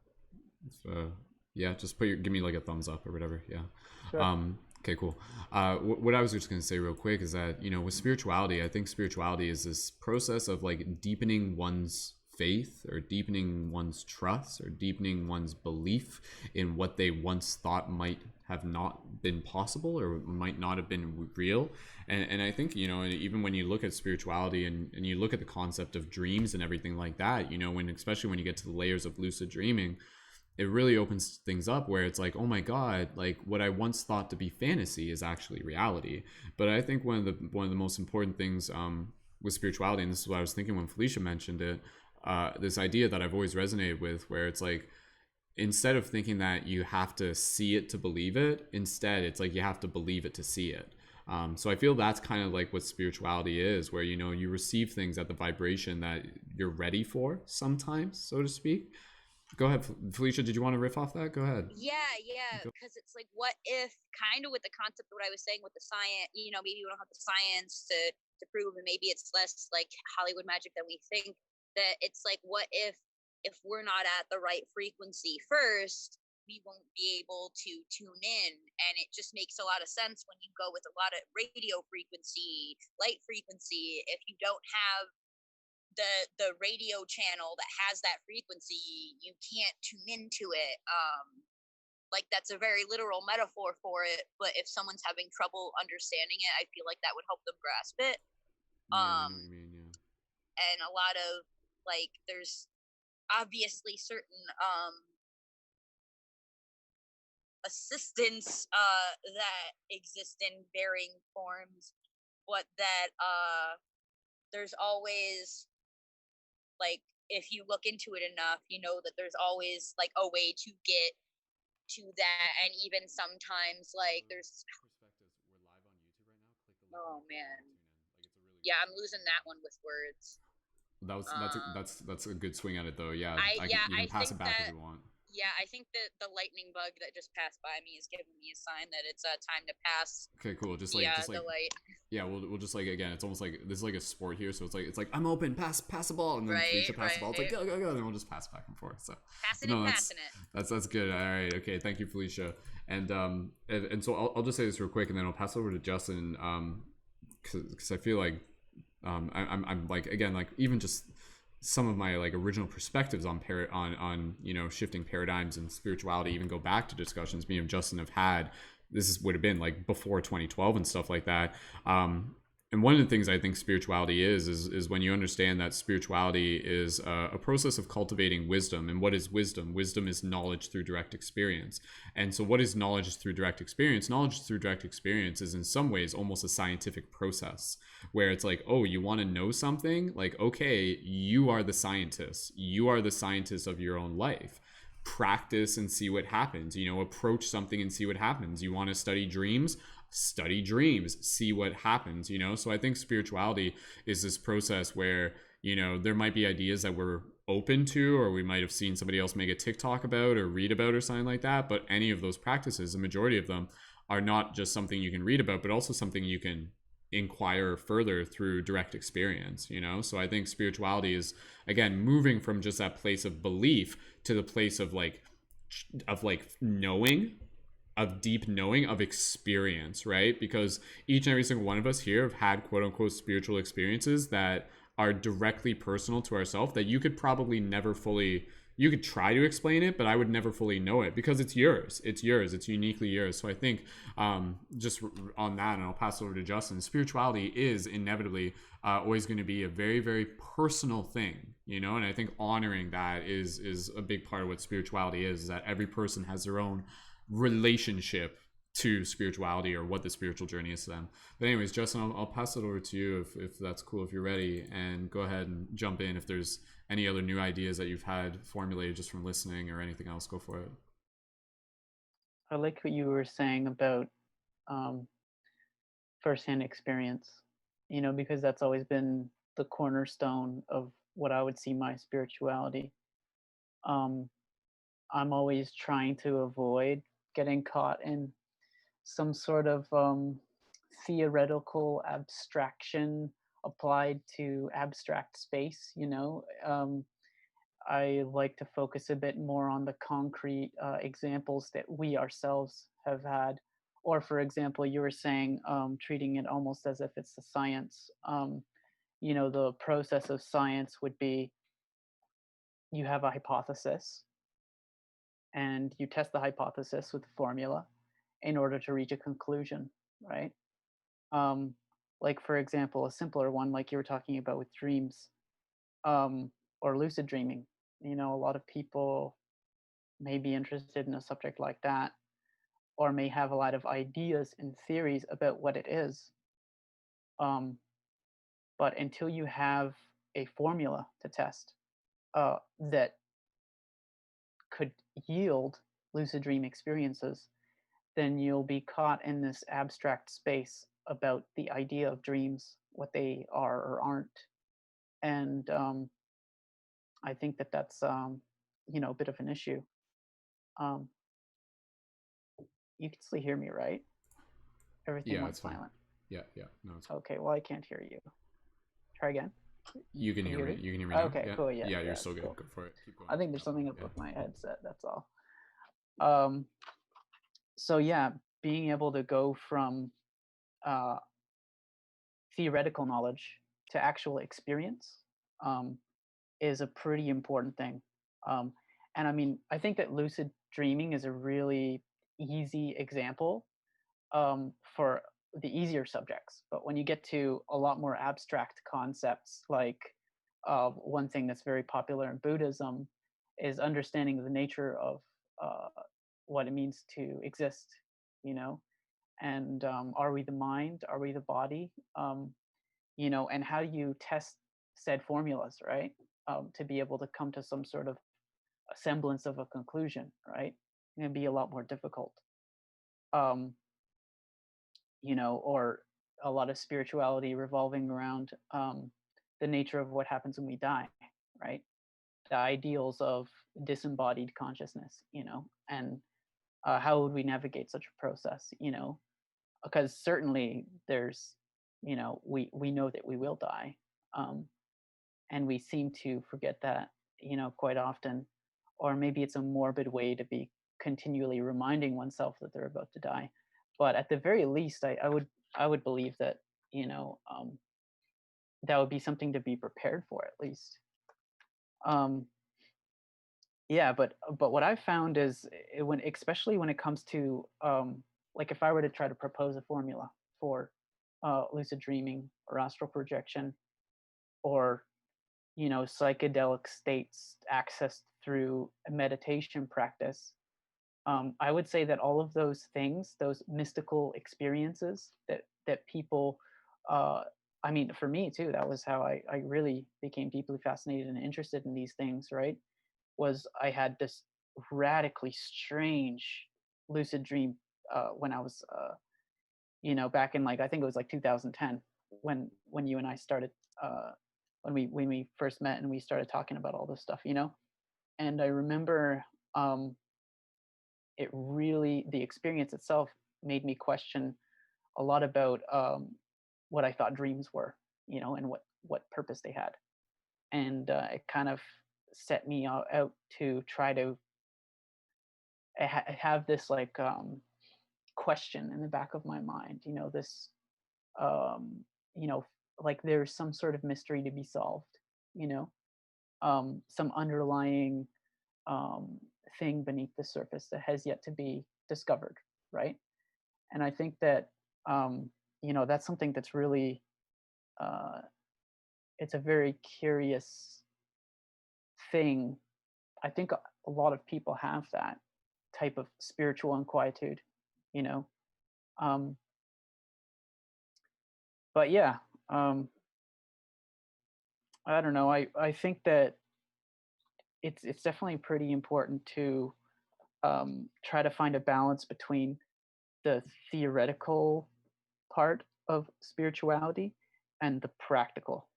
Yeah, just give me like a thumbs up or whatever. Yeah. Sure. Okay, cool. What I was just going to say real quick is that, you know, with spirituality, I think spirituality is this process of like deepening one's faith, or deepening one's trust, or deepening one's belief in what they once thought might have not been possible or might not have been real. And I think, you know, even when you look at spirituality and you look at the concept of dreams and everything like that, you know, especially when you get to the layers of lucid dreaming, it really opens things up where it's like, oh my God, like what I once thought to be fantasy is actually reality. But I think one of the most important things with spirituality, and this is what I was thinking when Felicia mentioned it, this idea that I've always resonated with, where it's like, instead of thinking that you have to see it to believe it, instead it's like you have to believe it to see it. So I feel that's kind of like what spirituality is, where, you know, you receive things at the vibration that you're ready for sometimes, so to speak. Go ahead, Felicia. Did you want to riff off that? Go ahead. Yeah, because it's like, what if, kind of with the concept of what I was saying with the science, maybe we don't have the science to prove, and maybe it's less like Hollywood magic than we think, that it's like, what if we're not at the right frequency first, we won't be able to tune in. And it just makes a lot of sense when you go with a lot of radio frequency, light frequency. If you don't have the radio channel that has that frequency, you can't tune into it. Like, that's a very literal metaphor for it, but if someone's having trouble understanding it, I feel like that would help them grasp it. Yeah, I know what you mean, yeah. And a lot of, like, there's obviously certain assistance that exist in varying forms, but that there's always, like, if you look into it enough, you know that there's always like a way to get to that. And even sometimes, like, there's Perspectives. We're live on YouTube right now. Click the link. Oh man, Tune in. Like, it's a really yeah, I'm losing that one with words. That's a good swing at it though. Yeah, you can pass it back if you want. Yeah, I think that the lightning bug that just passed by me is giving me a sign that it's time to pass. Okay, cool. Just the like light. Yeah, we'll just, like, again, it's almost like this is like a sport here, so it's like I'm open, pass the ball, and then Felicia pass the ball. It's like go, and then we'll just pass back and forth. So passing it. That's good. All right, okay, thank you, Felicia. And so I'll just say this real quick, and then I'll pass it over to Justin, because I feel like I'm like, again, like, even just some of my like original perspectives on shifting paradigms and spirituality even go back to discussions me and Justin have had. Would have been like before 2012 and stuff like that. And one of the things I think spirituality is when you understand that spirituality is a process of cultivating wisdom. And what is wisdom? Wisdom is knowledge through direct experience. And so what is knowledge through direct experience? Knowledge through direct experience is in some ways almost a scientific process where it's like, oh, you want to know something? Like, okay, you are the scientist. You are the scientist of your own life. Practice and see what happens. Approach something and see what happens. You want to study dreams? Study dreams, see what happens. So I think spirituality is this process where there might be ideas that we're open to, or we might have seen somebody else make a TikTok about or read about or something like that, but any of those practices, the majority of them, are not just something you can read about, but also something you can inquire further through direct experience. So I think spirituality is, again, moving from just that place of belief to the place of knowing, of deep knowing, of experience, right? Because each and every single one of us here have had quote unquote spiritual experiences that are directly personal to ourselves, that you could probably never fully, you could try to explain it, but I would never fully know it because it's yours. It's uniquely yours. So I think just on that, and I'll pass it over to Justin, spirituality is inevitably always going to be a very, very personal thing, and I think honoring that is a big part of what spirituality is that every person has their own relationship to spirituality or what the spiritual journey is to them. But anyways, Justin, I'll pass it over to you if that's cool, if you're ready, and go ahead and jump in if there's any other new ideas that you've had formulated just from listening or anything else. Go for it. I like what you were saying about firsthand experience, because that's always been the cornerstone of what I would see my spirituality. I'm always trying to avoid getting caught in some sort of theoretical abstraction applied to abstract space. I like to focus a bit more on the concrete examples that we ourselves have had. Or, for example, you were saying treating it almost as if it's a science. The process of science would be you have a hypothesis and you test the hypothesis with a formula in order to reach a conclusion, right? Like, for example, a simpler one, like you were talking about with dreams or lucid dreaming. A lot of people may be interested in a subject like that, or may have a lot of ideas and theories about what it is. But until you have a formula to test that could yield lucid dream experiences, then you'll be caught in this abstract space about the idea of dreams, what they are or aren't. And I think that that's a bit of an issue. Um, you can still hear me, right? Everything Yeah, went it's fine. silent. Yeah, no, it's fine. Okay, well, I can't hear you. Try again. You can hear me. me? You can hear me now. Okay, Yeah, cool. Yeah, you're it's still good. cool. Go for it. Keep going. I think there's No, something up yeah. with my headset. That's all. Um, so yeah, being able to go from uh, theoretical knowledge to actual experience um, is a pretty important thing. Um, and I mean, I think that lucid dreaming is a really easy example for the easier subjects. But when you get to a lot more abstract concepts, like one thing that's very popular in Buddhism is understanding the nature of uh, what it means to exist, you know, and are we the mind? Are we the body? And how do you test said formulas, right? To be able to come to some sort of a semblance of a conclusion, right? It can be a lot more difficult. Um, or a lot of spirituality revolving around the nature of what happens when we die, right? The ideals of disembodied consciousness, and how would we navigate such a process, because certainly there's, we know that we will die, um, and we seem to forget that, quite often, or maybe it's a morbid way to be continually reminding oneself that they're about to die. But at the very least, I would believe that that would be something to be prepared for at least. Um, yeah, but what I've found is especially when it comes to like if I were to try to propose a formula for lucid dreaming or astral projection or psychedelic states accessed through a meditation practice, I would say that all of those things, those mystical experiences that people, uh, I mean, for me too, that was how I really became deeply fascinated and interested in these things. Right, was I had this radically strange lucid dream when I was, back in, like, I think it was like 2010 when you and I started. When we first met and we started talking about all this stuff, and I remember um, the experience itself made me question a lot about what I thought dreams were, and what purpose they had, and it kind of set me out to try to have this, like, question in the back of my mind, this um, you know like there's some sort of mystery to be solved, you know some underlying um, thing beneath the surface that has yet to be discovered, right? And I think that that's something that's really uh, it's a very curious thing. I think a lot of people have that type of spiritual inquietude, you know. Um, but yeah, um, I don't know. I think that it's definitely pretty important to try to find a balance between the theoretical part of spirituality and the practical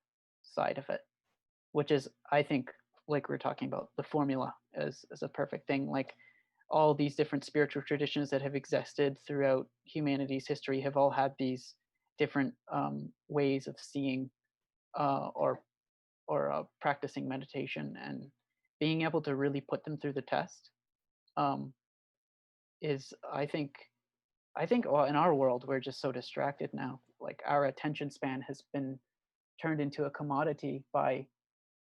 side of it, which is, I think, like we were talking about, the formula is a perfect thing. Like, all these different spiritual traditions that have existed throughout humanity's history have all had these different ways of seeing or practicing meditation, and being able to really put them through the test um, is, I think, well, in our world, we're just so distracted now. Like, our attention span has been turned into a commodity by,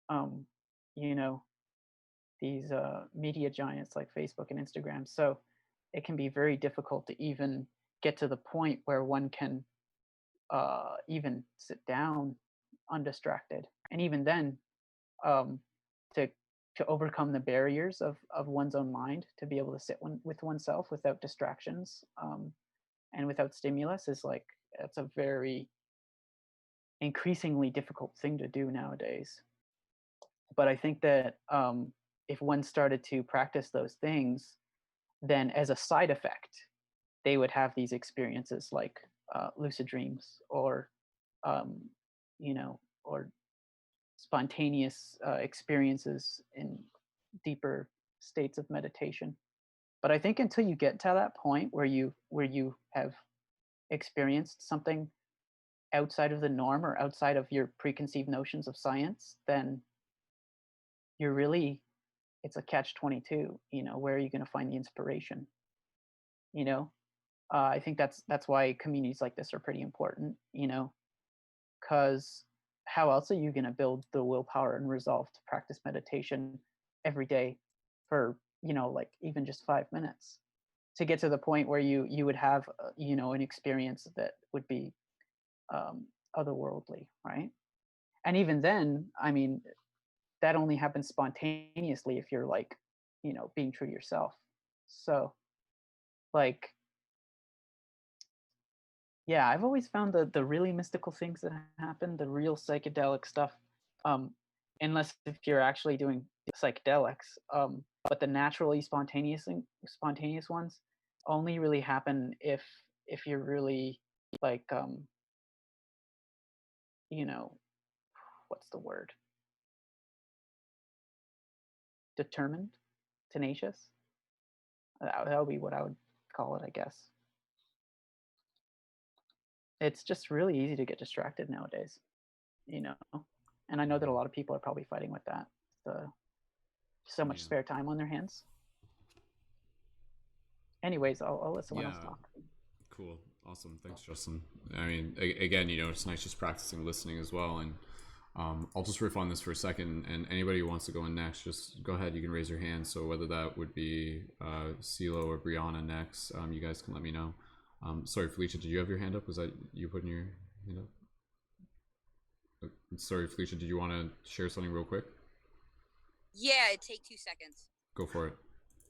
um, you know, these media giants like Facebook and Instagram. So it can be very difficult to even get to the point where one can even sit down undistracted. And even then, um, to to overcome the barriers of one's own mind, to be able to sit with oneself without distractions, and without stimulus, is like, it's a very increasingly difficult thing to do nowadays. But I think that if one started to practice those things, then as a side effect, they would have these experiences like lucid dreams, or um, or spontaneous experiences in deeper states of meditation. But I think until you get to that point where you have experienced something outside of the norm or outside of your preconceived notions of science, then you're really, it's a catch 22. Where are you going to find the inspiration? you know I think that's why communities like this are pretty important, because how else are you going to build the willpower and resolve to practice meditation every day for, like even just 5 minutes, to get to the point where you would have an experience that would be otherworldly, right? And even then, I mean, that only happens spontaneously if you're like, being true to yourself. So, like, yeah, I've always found the really mystical things that happen, the real psychedelic stuff, um, unless if you're actually doing psychedelics, but the naturally spontaneous ones only really happen if you're really like, you know, what's the word? Determined, tenacious. That would be what I would call it, I guess. It's just really easy to get distracted nowadays, you know. And I know that a lot of people are probably fighting with that. So much spare time on their hands. Anyways, I'll let someone else talk. Cool. Awesome. Thanks, Justin. I mean, again, it's nice just practicing listening as well. And I'll just riff on this for a second. And anybody who wants to go in next, just go ahead. You can raise your hand. So whether that would be Silo or Brianna next, you guys can let me know. Sorry, Felicia, did you have your hand up? Was that you putting your hand up? Sorry, Felicia, did you want to share something real quick? Yeah, it'd take 2 seconds. Go for it.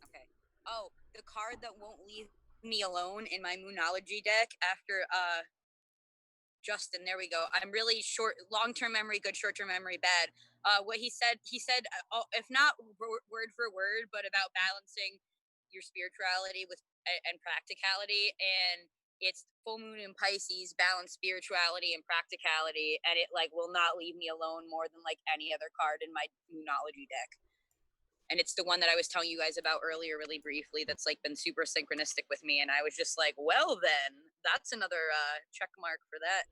Okay. Oh, the card that won't leave me alone in my Moonology deck after Justin, there we go. I'm really short, long-term memory, good, short-term memory, bad. What he said, if not word for word, but about balancing your spirituality with and practicality. And it's full moon in Pisces, balance spirituality and practicality, and it like will not leave me alone more than like any other card in my Moonology deck. And it's the one that I was telling you guys about earlier really briefly that's like been super synchronistic with me. And I was just like, well, then that's another check mark for that,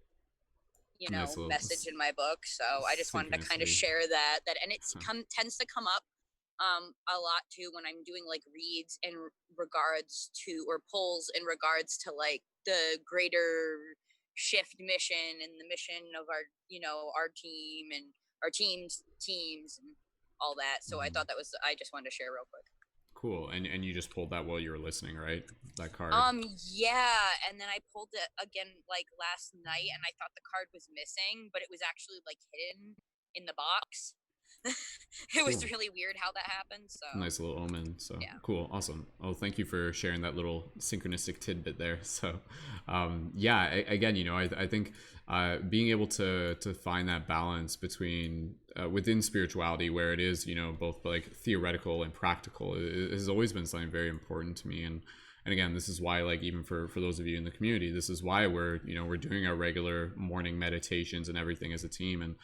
nice message in my book. So I just wanted to kind of share that. And it tends to come up a lot too when I'm doing like reads in regards to, or polls in regards to like the greater shift mission and the mission of our, our team and our teams and all that. So I thought I just wanted to share real quick. Cool. And you just pulled that while you were listening, right? That card. Yeah. And then I pulled it again like last night, and I thought the card was missing, but it was actually like hidden in the box. It was really weird how that happened. So nice little omen. So yeah. Cool. Awesome. Oh, thank you for sharing that little synchronistic tidbit there. So yeah, again, I think being able to find that balance between within spirituality, where it is, both like theoretical and practical, has always been something very important to me. And again, this is why, like, even for those of you in the community, this is why we're doing our regular morning meditations and everything as a team. And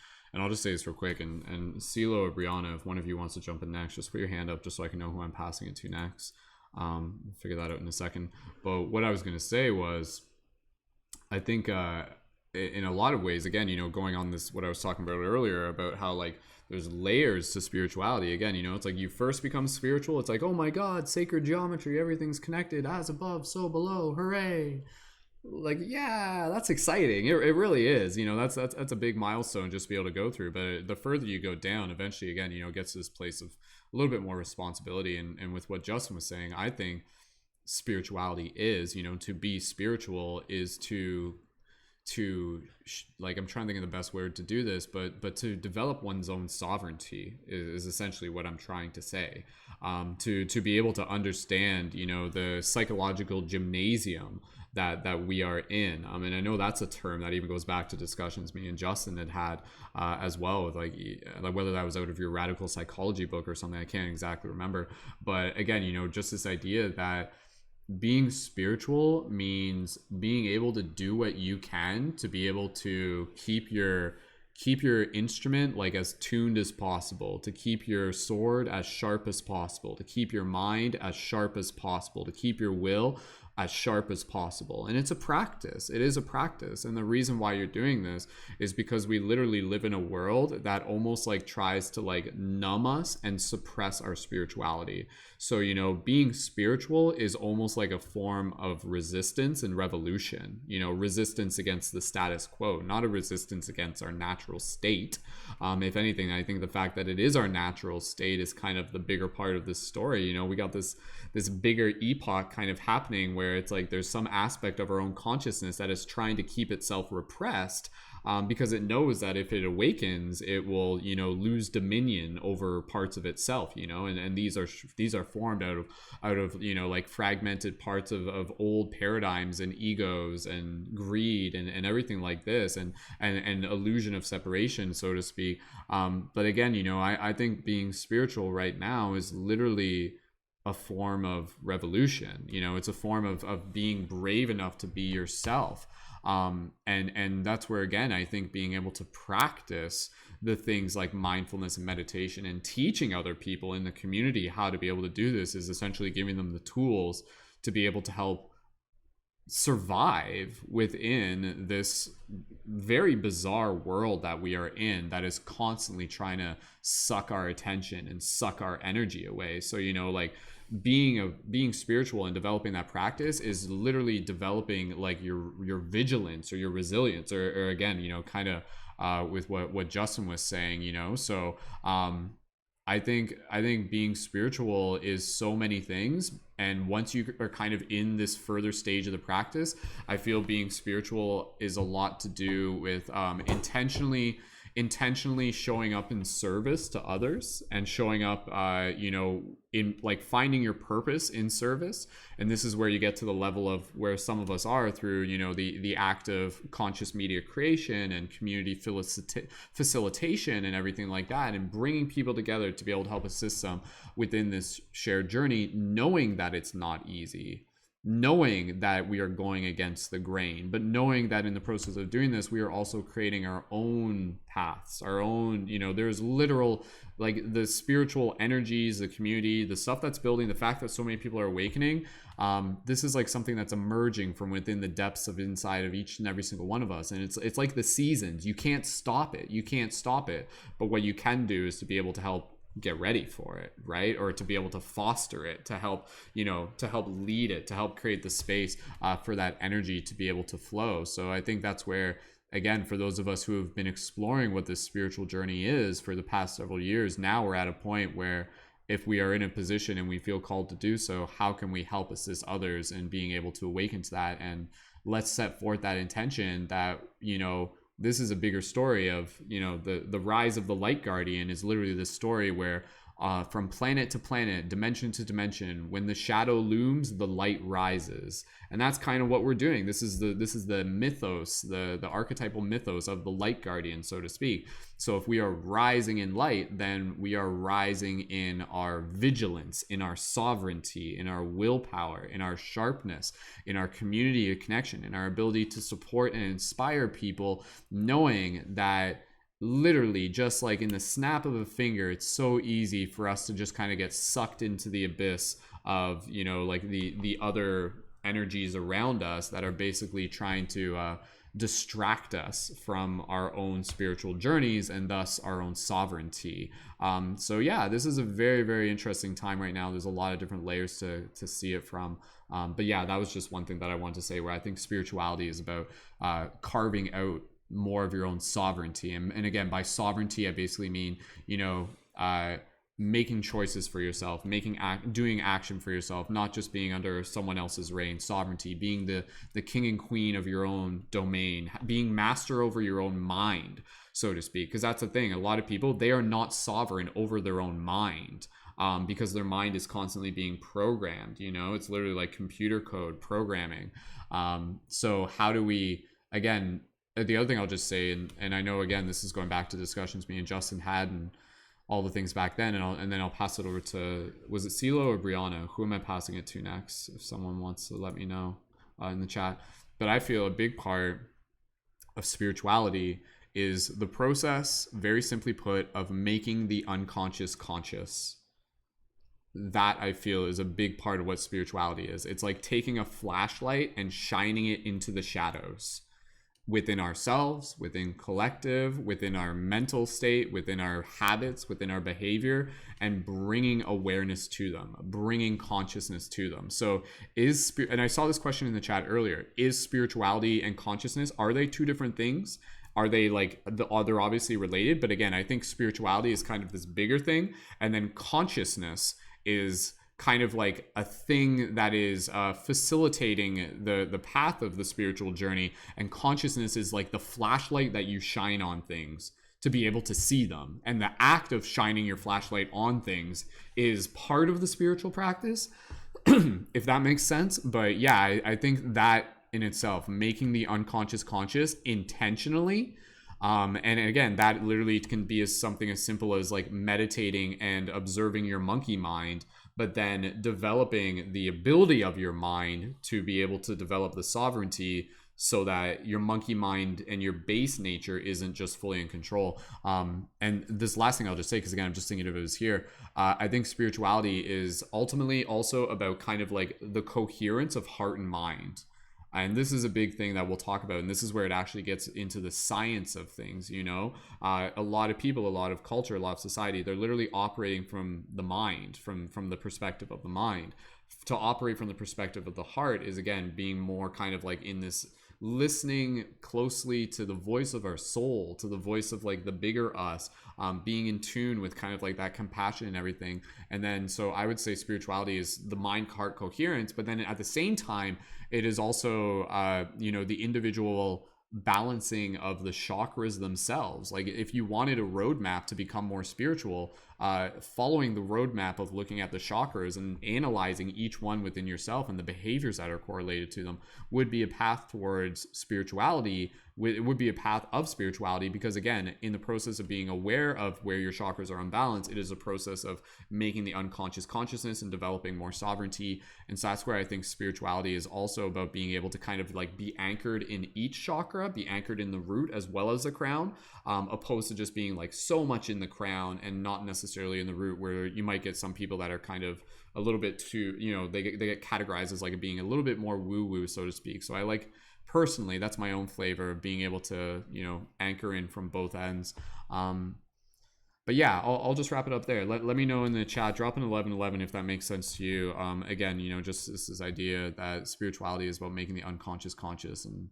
I'll just say this real quick, and Silo or Brianna, if one of you wants to jump in next, just put your hand up just so I can know who I'm passing it to next. We'll figure that out in a second. But what I was going to say was, I think in a lot of ways, again, going on this, what I was talking about earlier about how like there's layers to spirituality. Again, it's like you first become spiritual. It's like, oh my God, sacred geometry, everything's connected, as above, so below, hooray. Like, yeah, that's exciting. It really is. That's a big milestone just to be able to go through. But the further you go down, eventually, again, it gets to this place of a little bit more responsibility. And with what Justin was saying, I think spirituality is, to be spiritual is to like, I'm trying to think of the best word to do this, but to develop one's own sovereignty is essentially what I'm trying to say. To be able to understand, the psychological gymnasium that we are in. And I know that's a term that even goes back to discussions me and Justin had as well, with like whether that was out of your radical psychology book or something, I can't exactly remember. But again, just this idea that being spiritual means being able to do what you can to be able to keep your keep your instrument like as tuned as possible, to keep your sword as sharp as possible, to keep your mind as sharp as possible, to keep your will as sharp as possible. And it's a practice. It is a practice. And the reason why you're doing this is because we literally live in a world that almost like tries to like numb us and suppress our spirituality. So, you know, being spiritual is almost like a form of resistance and revolution, you know, resistance against the status quo, not a resistance against our natural state. If anything, I think the fact that it is our natural state is kind of the bigger part of this story. You know, we got this bigger epoch kind of happening where it's like there's some aspect of our own consciousness that is trying to keep itself repressed, because it knows that if it awakens, it will, you know, lose dominion over parts of itself, you know, and these are formed out of you know, like fragmented parts of old paradigms and egos and greed and everything like this, and illusion of separation, so to speak. But again, you know, I think being spiritual right now is literally a form of revolution. You know, it's a form of being brave enough to be yourself. And that's where, again, I think being able to practice the things like mindfulness and meditation and teaching other people in the community how to be able to do this is essentially giving them the tools to be able to help survive within this very bizarre world that we are in, that is constantly trying to suck our attention and suck our energy away. So, you know, like being spiritual and developing that practice is literally developing like your vigilance or your resilience, or again, you know, kind of with what Justin was saying, you know. So I think being spiritual is so many things, and once you are kind of in this further stage of the practice, I feel being spiritual is a lot to do with intentionally showing up in service to others, and showing up you know, in like finding your purpose in service. And this is where you get to the level of where some of us are through, you know, the act of conscious media creation and community facilitation and everything like that, and bringing people together to be able to help assist them within this shared journey, knowing that it's not easy, knowing that we are going against the grain, but knowing that in the process of doing this, we are also creating our own paths, our own, you know, there's literal, like the spiritual energies, the community, the stuff that's building, the fact that so many people are awakening. This is like something that's emerging from within the depths of inside of each and every single one of us. And it's like the seasons. You can't stop it. But what you can do is to be able to help get ready for it, right? Or to be able to foster it, to help, you know, to help lead it, to help create the space for that energy to be able to flow. So I think that's where, again, for those of us who have been exploring what this spiritual journey is for the past several years, now we're at a point where if we are in a position and we feel called to do so, how can we help assist others in being able to awaken to that? And let's set forth that intention that, you know, this is a bigger story of, you know, the rise of the light guardian is literally this story where from planet to planet, dimension to dimension, when the shadow looms, the light rises. And that's kind of what we're doing. This is the mythos, the archetypal mythos of the light guardian, so to speak. So if we are rising in light, then we are rising in our vigilance, in our sovereignty, in our willpower, in our sharpness, in our community of connection, in our ability to support and inspire people, knowing that literally just like in the snap of a finger, it's so easy for us to just kind of get sucked into the abyss of, you know, like the other energies around us that are basically trying to distract us from our own spiritual journeys and thus our own sovereignty. So yeah, this is a very, very interesting time right now. There's a lot of different layers to see it from. But yeah, that was just one thing that I wanted to say, where I think spirituality is about carving out more of your own sovereignty. And again, by sovereignty, I basically mean, you know, making choices for yourself, doing action for yourself, not just being under someone else's reign. Sovereignty, being the king and queen of your own domain, being master over your own mind, so to speak. Because that's the thing, a lot of people, they are not sovereign over their own mind, because their mind is constantly being programmed. You know, it's literally like computer code programming. So how do we, again, the other thing I'll just say, and I know, again, this is going back to discussions me and Justin had and all the things back then, and then I'll pass it over to, was it CeeLo or Brianna? Who am I passing it to next? If someone wants to let me know in the chat. But I feel a big part of spirituality is the process, very simply put, of making the unconscious conscious. That I feel is a big part of what spirituality is. It's like taking a flashlight and shining it into the shadows within ourselves, within collective, within our mental state, within our habits, within our behavior, and bringing awareness to them, bringing consciousness to them. So and I saw this question in the chat earlier, is spirituality and consciousness, are they two different things? Are they like, they're obviously related, but again, I think spirituality is kind of this bigger thing, and then consciousness is kind of like a thing that is facilitating the path of the spiritual journey, and consciousness is like the flashlight that you shine on things to be able to see them, and the act of shining your flashlight on things is part of the spiritual practice, if that makes sense. But yeah, I think that in itself, making the unconscious conscious intentionally, and again, that literally can be as something as simple as like meditating and observing your monkey mind, but then developing the ability of your mind to be able to develop the sovereignty so that your monkey mind and your base nature isn't just fully in control. And this last thing I'll just say, because again, I'm just thinking of it as here, I think spirituality is ultimately also about kind of like the coherence of heart and mind. And this is a big thing that we'll talk about. And this is where it actually gets into the science of things, you know? A lot of people, a lot of culture, a lot of society, they're literally operating from the mind, from the perspective of the mind. To operate from the perspective of the heart is, again, being more kind of like in this listening closely to the voice of our soul, to the voice of like the bigger us, being in tune with kind of like that compassion and everything. And then, so I would say spirituality is the mind-heart coherence, but then at the same time, it is also, you know, the individual balancing of the chakras themselves. Like if you wanted a roadmap to become more spiritual, following the roadmap of looking at the chakras and analyzing each one within yourself and the behaviors that are correlated to them would be a path towards spirituality. It would be a path of spirituality, because again, in the process of being aware of where your chakras are unbalanced, it is a process of making the unconscious consciousness and developing more sovereignty. And so that's where I think spirituality is also about being able to kind of like be anchored in each chakra, be anchored in the root as well as the crown, opposed to just being like so much in the crown and not necessarily in the root, where you might get some people that are kind of a little bit too, you know, they get categorized as like being a little bit more woo-woo, so to speak. So I like, personally, that's my own flavor of being able to, you know, anchor in from both ends. But yeah, I'll just wrap it up there. Let me know in the chat, drop an 1111 if that makes sense to you. Again, you know, just this idea that spirituality is about making the unconscious conscious and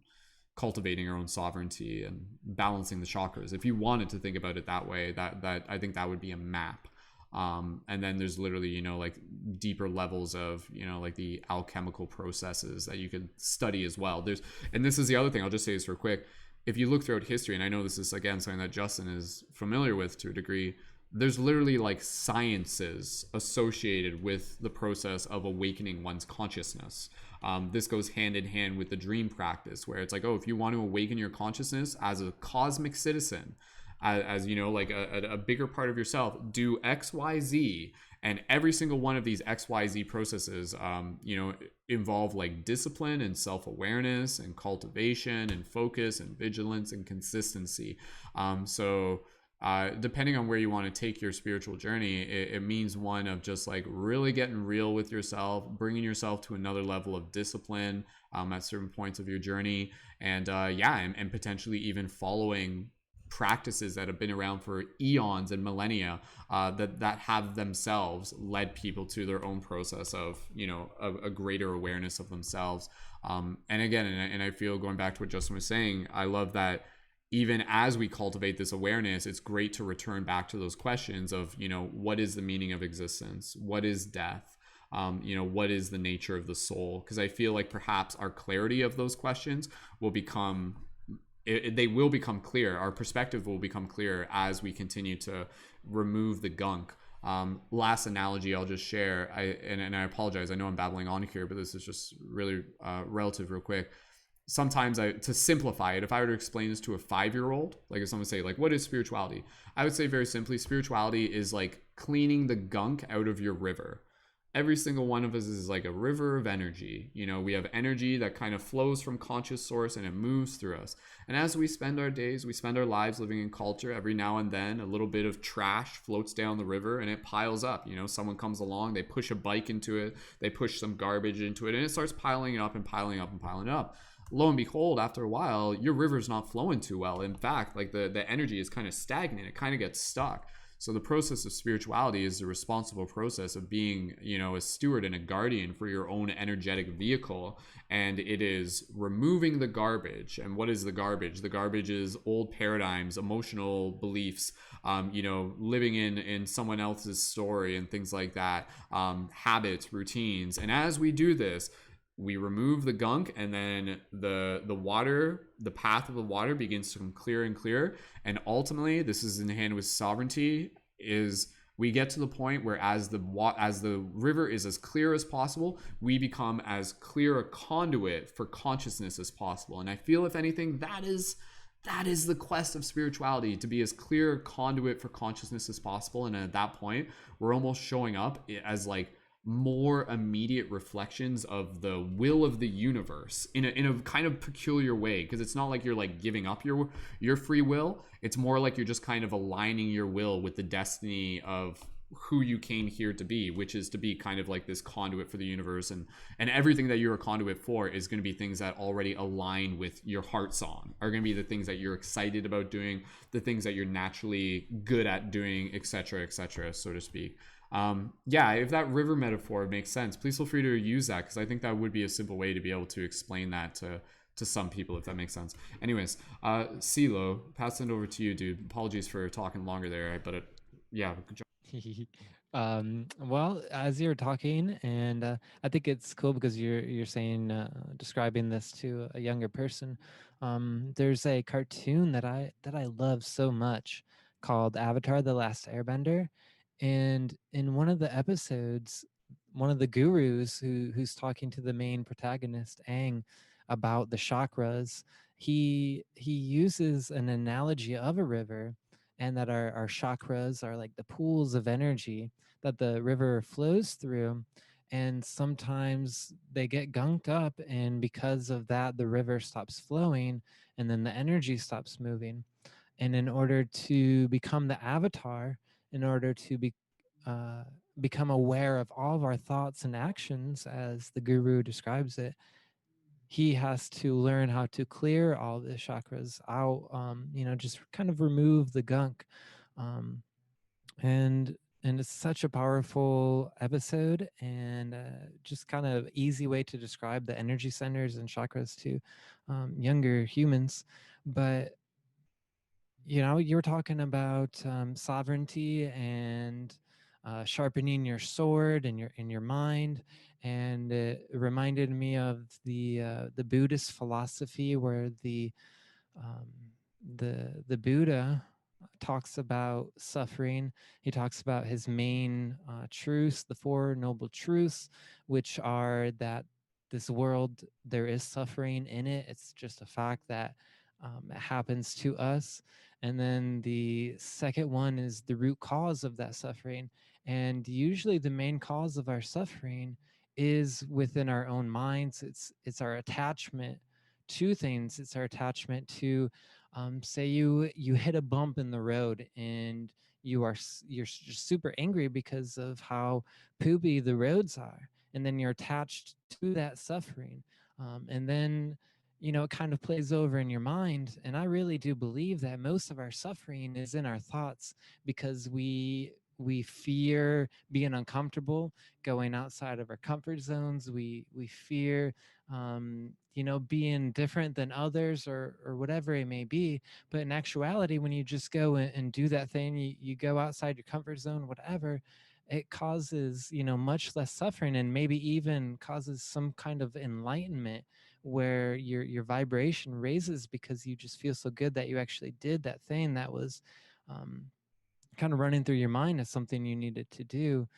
cultivating our own sovereignty and balancing the chakras. If you wanted to think about it that way, that I think that would be a map. And then there's literally, you know, like deeper levels of, you know, like the alchemical processes that you could study as well. And this is the other thing, I'll just say this real quick. If you look throughout history, and I know this is, again, something that Justin is familiar with to a degree, there's literally like sciences associated with the process of awakening one's consciousness. This goes hand in hand with the dream practice, where it's like, oh, if you want to awaken your consciousness as a cosmic citizen, as you know, like a bigger part of yourself, do XYZ, and every single one of these XYZ processes, you know, involve like discipline and self-awareness and cultivation and focus and vigilance and consistency. So depending on where you want to take your spiritual journey, it means one of just like really getting real with yourself, bringing yourself to another level of discipline at certain points of your journey, and and potentially even following practices that have been around for eons and millennia, that have themselves led people to their own process of, you know, a greater awareness of themselves. And again, and I feel, going back to what Justin was saying, I love that even as we cultivate this awareness, it's great to return back to those questions of, you know, what is the meaning of existence? What is death? You know, what is the nature of the soul? Because I feel like perhaps our clarity of those questions will become they will become clear. Our perspective will become clearer as we continue to remove the gunk. Last analogy I'll just share, and I apologize, I know I'm babbling on here, but this is just really relative real quick. Sometimes to simplify it, if I were to explain this to a 5-year-old, like if someone say like, what is spirituality? I would say very simply, spirituality is like cleaning the gunk out of your river. every single one of us is like a river of energy. You know, we have energy that kind of flows from conscious source and it moves through us. And as we spend our days, we spend our lives living in culture, every now and then a little bit of trash floats down the river and it piles up. You know, someone comes along, they push a bike into it, they push some garbage into it, and it starts piling up and piling up and piling up. Lo and behold, after a while, your river's not flowing too well. In fact, like the energy is kind of stagnant, it kind of gets stuck. So the process of spirituality is the responsible process of being, you know, a steward and a guardian for your own energetic vehicle. And it is removing the garbage. And what is the garbage? The garbage is old paradigms, emotional beliefs, you know, living in someone else's story and things like that, habits, routines. And as we do this, we remove the gunk, and then the water, the path of the water begins to become clearer and clearer. And ultimately, this is in hand with sovereignty, is we get to the point where as the river is as clear as possible, we become as clear a conduit for consciousness as possible. And I feel, if anything, that is the quest of spirituality, to be as clear a conduit for consciousness as possible. And at that point, we're almost showing up as like more immediate reflections of the will of the universe in a kind of peculiar way, because it's not like you're like giving up your free will. It's more like you're just kind of aligning your will with the destiny of who you came here to be, which is to be kind of like this conduit for the universe, and everything that you're a conduit for is going to be things that already align with your heart song, are going to be the things that you're excited about doing, the things that you're naturally good at doing, etc., so to speak. Yeah, if that river metaphor makes sense, please feel free to use that, because I think that would be a simple way to be able to explain that to some people, if that makes sense. Anyways, CeeLo, passing it over to you, dude. Apologies for talking longer there, but yeah, good job. Well, as you're talking, and I think it's cool because you're saying, describing this to a younger person. There's a cartoon that I love so much called Avatar: The Last Airbender, and in one of the episodes, one of the gurus who's talking to the main protagonist, Aang, about the chakras, he uses an analogy of a river, and that our chakras are like the pools of energy that the river flows through. And sometimes they get gunked up, and because of that, the river stops flowing, and then the energy stops moving. And in order to become the avatar, in order to become aware of all of our thoughts and actions, as the guru describes it, he has to learn how to clear all the chakras out, just kind of remove the gunk. Um, and it's such a powerful episode, and just kind of easy way to describe the energy centers and chakras to younger humans. But you were talking about sovereignty and sharpening your sword and your mind, and it reminded me of the Buddhist philosophy, where um, the Buddha talks about suffering. He talks about his main truths, the Four Noble Truths, which are that this world, there is suffering in it. It's just a fact that it happens to us. And then the second one is the root cause of that suffering. And usually the main cause of our suffering is within our own minds. It's our attachment to things. It's our attachment to, say you hit a bump in the road, and you're just super angry because of how poopy the roads are, and then you're attached to that suffering, and then it kind of plays over in your mind. And I really do believe that most of our suffering is in our thoughts, because we fear being uncomfortable, going outside of our comfort zones. We fear being different than others, or whatever it may be. But in actuality, when you just go and do that thing, you go outside your comfort zone, whatever, it causes much less suffering, and maybe even causes some kind of enlightenment, where your vibration raises, because you just feel so good that you actually did that thing that was um, kind of running through your mind as something you needed to do.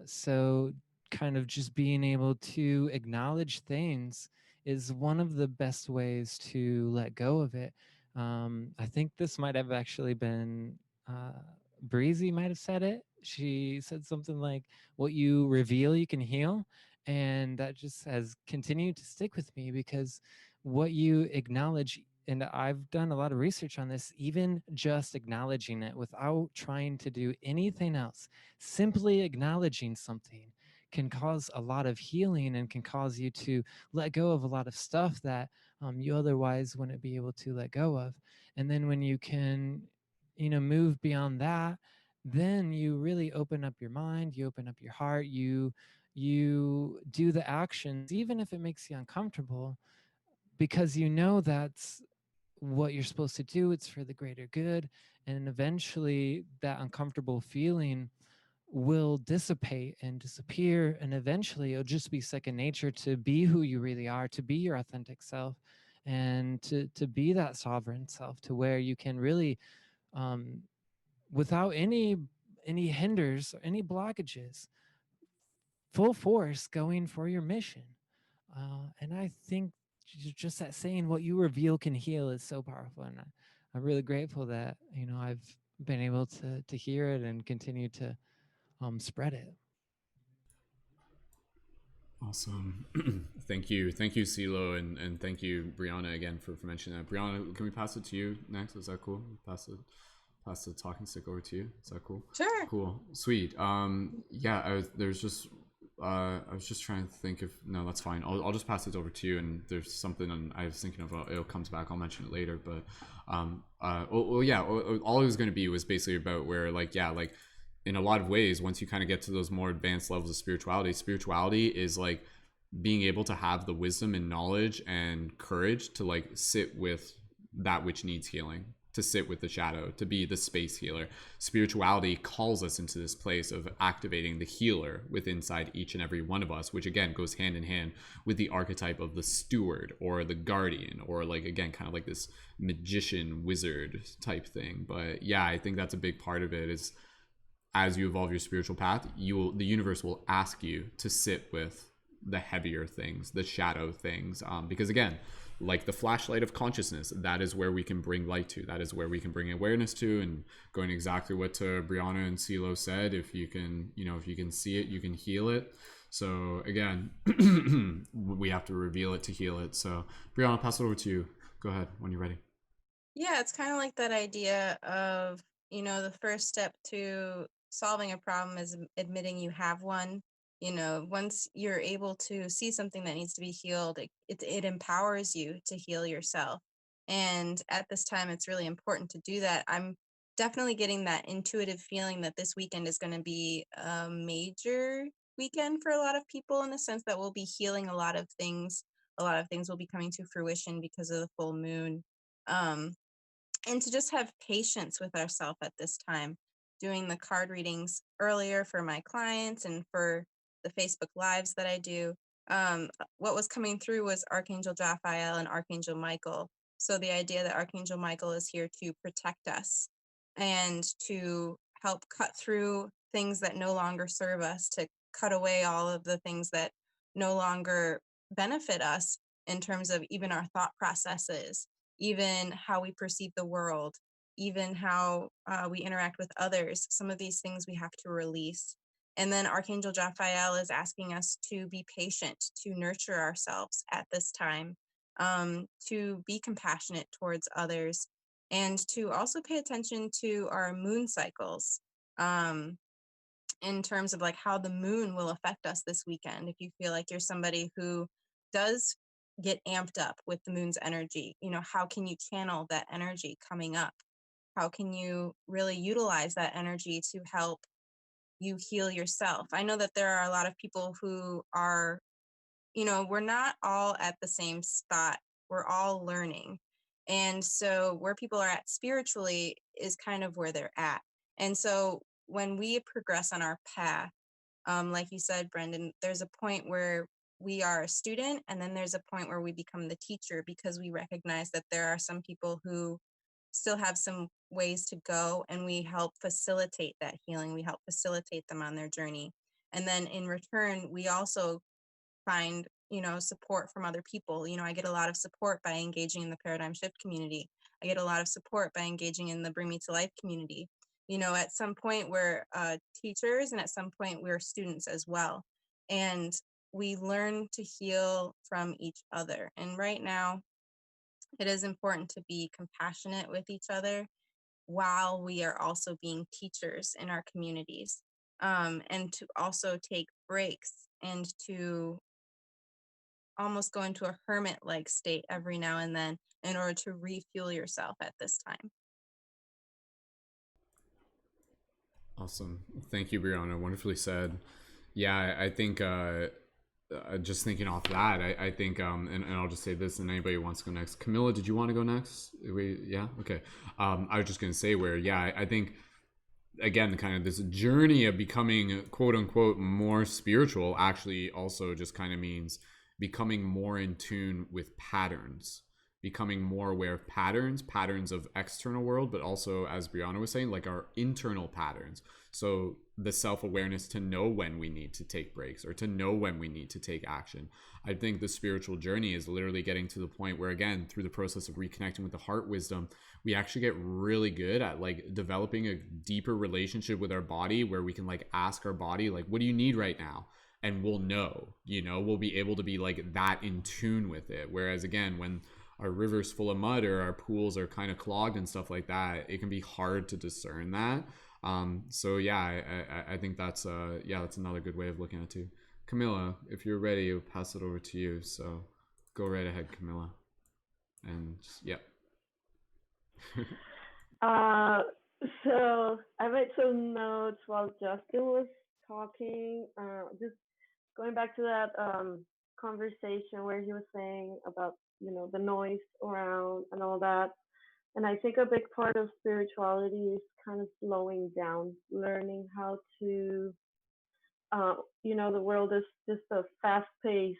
So kind of just being able to acknowledge things is one of the best ways to let go of it. I think this might have actually been Breezy might have said it. she said something like, what you reveal, you can heal. And that just has continued to stick with me, because what you acknowledge, and I've done a lot of research on this, even just acknowledging it without trying to do anything else, simply acknowledging something can cause a lot of healing and can cause you to let go of a lot of stuff that you otherwise wouldn't be able to let go of. And then when you can, move beyond that, then you really open up your mind, you open up your heart, you do the actions, even if it makes you uncomfortable, because you know that's what you're supposed to do. It's for the greater good. And eventually that uncomfortable feeling will dissipate and disappear. And eventually it'll just be second nature to be who you really are, to be your authentic self, and to be that sovereign self, to where you can really, um, without any hinders or any blockages, full force going for your mission. And I think just that saying, what you reveal can heal, is so powerful. And I'm really grateful that, I've been able to hear it and continue to spread it. Awesome. Thank you, CeeLo, and thank you, Brianna, again for mentioning that. Brianna, can we pass it to you next? Is that cool? Pass the talking stick over to you. Is that cool? Sure. Cool. Sweet. Yeah. I was just trying to think if no, that's fine. I'll just pass it over to you. And there's something I was thinking of. It comes back. I'll mention it later. But yeah. All it was going to be was basically about where in a lot of ways, once you kind of get to those more advanced levels of spirituality is like being able to have the wisdom and knowledge and courage to like sit with that which needs healing, to sit with the shadow, to be the space healer. Spirituality calls us into this place of activating the healer within inside each and every one of us, which again goes hand in hand with the archetype of the steward or the guardian, or like, again, kind of like this magician wizard type thing. But yeah, I think that's a big part of it, is as you evolve your spiritual path, the universe will ask you to sit with the heavier things, the shadow things, because again, like the flashlight of consciousness, that is where we can bring light to, that is where we can bring awareness to. And going exactly what Brianna and CeeLo said, if you can see it, you can heal it. So again, we have to reveal it to heal it. So Brianna, I'll pass it over to you. Go ahead when you're ready. Yeah, it's kind of like that idea of, the first step to solving a problem is admitting you have one. Once you're able to see something that needs to be healed, it empowers you to heal yourself. And at this time, it's really important to do that. I'm definitely getting that intuitive feeling that this weekend is going to be a major weekend for a lot of people, in the sense that we'll be healing a lot of things. A lot of things will be coming to fruition because of the full moon. And to just have patience with ourselves at this time. Doing the card readings earlier for my clients and for the Facebook Lives that I do, what was coming through was Archangel Raphael and Archangel Michael. So the idea that Archangel Michael is here to protect us and to help cut through things that no longer serve us, to cut away all of the things that no longer benefit us in terms of even our thought processes, even how we perceive the world, even how we interact with others. Some of these things we have to release. And then Archangel Raphael is asking us to be patient, to nurture ourselves at this time, to be compassionate towards others, and to also pay attention to our moon cycles, in terms of like how the moon will affect us this weekend. If you feel like you're somebody who does get amped up with the moon's energy, how can you channel that energy coming up? How can you really utilize that energy to help you heal yourself? I know that there are a lot of people who are, we're not all at the same spot. We're all learning. And so where people are at spiritually is kind of where they're at. And so when we progress on our path, like you said, Brendon, there's a point where we are a student, and then there's a point where we become the teacher, because we recognize that there are some people who still have some ways to go, and we help facilitate that healing. We help facilitate them on their journey. And then in return, we also find, support from other people. I get a lot of support by engaging in the paradigm shift community. I get a lot of support by engaging in the Bring Me to Life community. at some point we're teachers, and at some point we're students as well. And we learn to heal from each other. And right now, it is important to be compassionate with each other while we are also being teachers in our communities, and to also take breaks and to almost go into a hermit-like state every now and then in order to refuel yourself at this time. Awesome. Thank you, Brianna. Wonderfully said. Yeah, I think just thinking off that, I think, and I'll just say this, and anybody who wants to go next. Camila, did you want to go next? Yeah? Okay. I was just going to say where, yeah, I think, again, kind of this journey of becoming quote unquote more spiritual actually also just kind of means becoming more in tune with patterns, becoming more aware of patterns of external world, but also, as Brianna was saying, like our internal patterns. So the self-awareness to know when we need to take breaks or to know when we need to take action. I think the spiritual journey is literally getting to the point where, again, through the process of reconnecting with the heart wisdom, we actually get really good at like developing a deeper relationship with our body, where we can like ask our body, like, what do you need right now? And we'll know, we'll be able to be like that in tune with it. Whereas again, when our river's full of mud or our pools are kind of clogged and stuff like that, it can be hard to discern that. So yeah, I think that's that's another good way of looking at it too. Camila, if you're ready, I'll pass it over to you. So go right ahead, Camila. And yeah. So I made some notes while Justin was talking. Just going back to that conversation where he was saying about the noise around and all that. And I think a big part of spirituality is kind of slowing down, learning how to, the world is just a fast-paced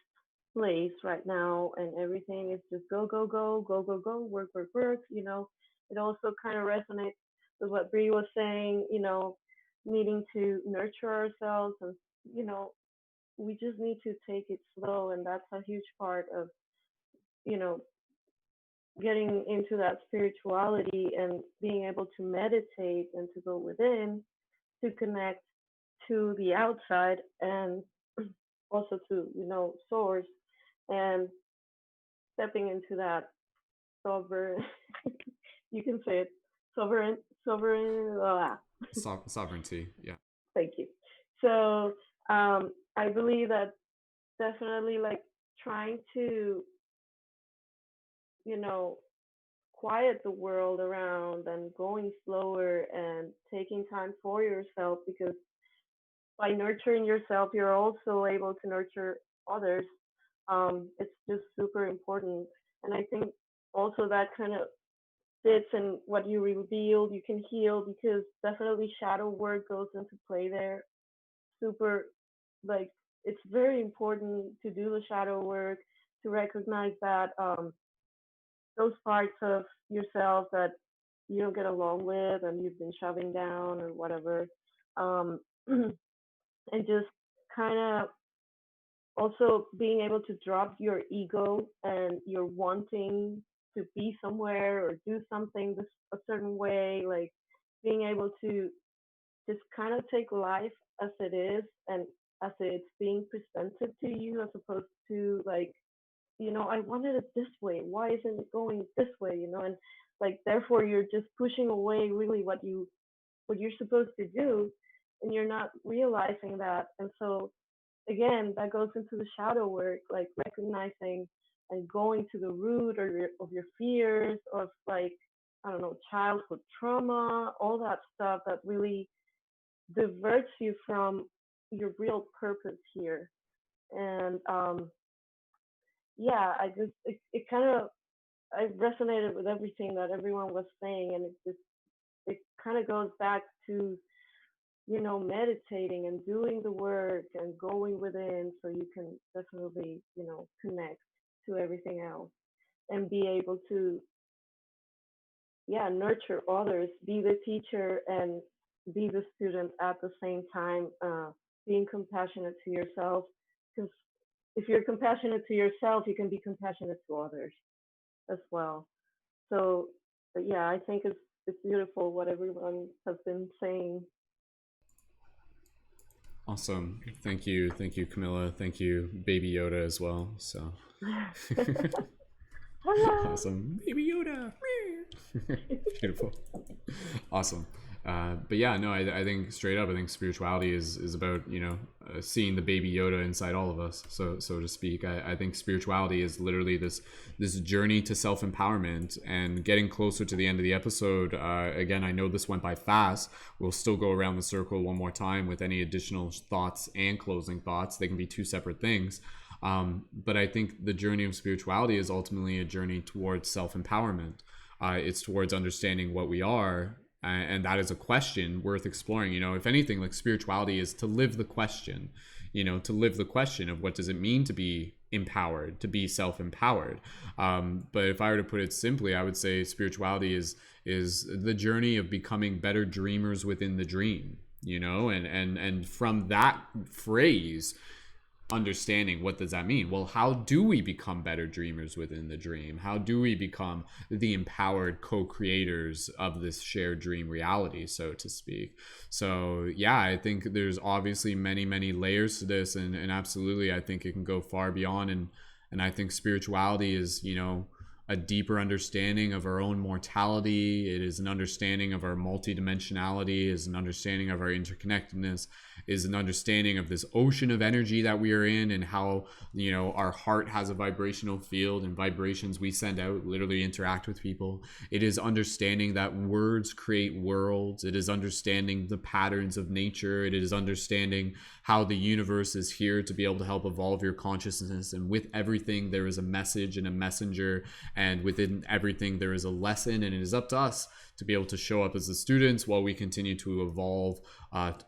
place right now, and everything is just go, go, go, go, go, go, work, work, work. It also kind of resonates with what Bree was saying, needing to nurture ourselves, and, we just need to take it slow. And that's a huge part of, getting into that spirituality and being able to meditate and to go within to connect to the outside and also to source, and stepping into that sovereign you can say it, sovereign sovereignty. Yeah. Thank you. So I believe that definitely, like, trying to quiet the world around and going slower and taking time for yourself, because by nurturing yourself, you're also able to nurture others. It's just super important. And I think also that kind of fits in what you revealed. You can heal, because definitely shadow work goes into play there. Super, like, it's very important to do the shadow work, to recognize that those parts of yourself that you don't get along with and you've been shoving down or whatever, and just kind of also being able to drop your ego and your wanting to be somewhere or do something a certain way, like being able to just kind of take life as it is and as it's being presented to you, as opposed to, like, I wanted it this way. Why isn't it going this way? And like, therefore you're just pushing away really what you're supposed to do, and you're not realizing that. And so again, that goes into the shadow work, like recognizing and going to the root of your fears, of, like, I don't know, childhood trauma, all that stuff that really diverts you from your real purpose here. And yeah, it kind of, I resonated with everything that everyone was saying, and it kind of goes back to meditating and doing the work and going within, so you can definitely connect to everything else and be able to nurture others, be the teacher and be the student at the same time, being compassionate to yourself, because if you're compassionate to yourself, you can be compassionate to others as well. So, but yeah, I think it's it's beautiful what everyone has been saying. Awesome. Thank you, Camila. Thank you, Baby Yoda, as well. So Hello. awesome, Baby Yoda. Beautiful. Awesome. But yeah, no, I think straight up, I think spirituality is about, you know, seeing the Baby Yoda inside all of us, so to speak. I think spirituality is literally this journey to self-empowerment and getting closer to the end of the episode. Again, I know this went by fast. We'll still go around the circle one more time with any additional thoughts and closing thoughts. They can be two separate things. But I think the journey of spirituality is ultimately a journey towards self-empowerment. It's towards understanding what we are, and that is a question worth exploring. You know, if anything, like, spirituality is to live the question, you know, to live the question of what does it mean to be empowered, to be self-empowered. But if I were to put it simply, I would say spirituality is the journey of becoming better dreamers within the dream, you know, and from that phrase, understanding what does that mean. Well, how do we become better dreamers within the dream? How do we become the empowered co-creators of this shared dream reality, so to speak? So yeah, I think there's obviously many layers to this, and absolutely I think it can go far beyond, and I think spirituality is, you know, a deeper understanding of our own mortality. It is an understanding of our multidimensionality, is an understanding of our interconnectedness, is an understanding of this ocean of energy that we are in, and how, you know, our heart has a vibrational field, and vibrations we send out literally interact with people. It is understanding that words create worlds. It is understanding the patterns of nature. It is understanding how the universe is here to be able to help evolve your consciousness, and with everything there is a message and a messenger, and within everything there is a lesson, and it is up to us to be able to show up as the students while we continue to evolve,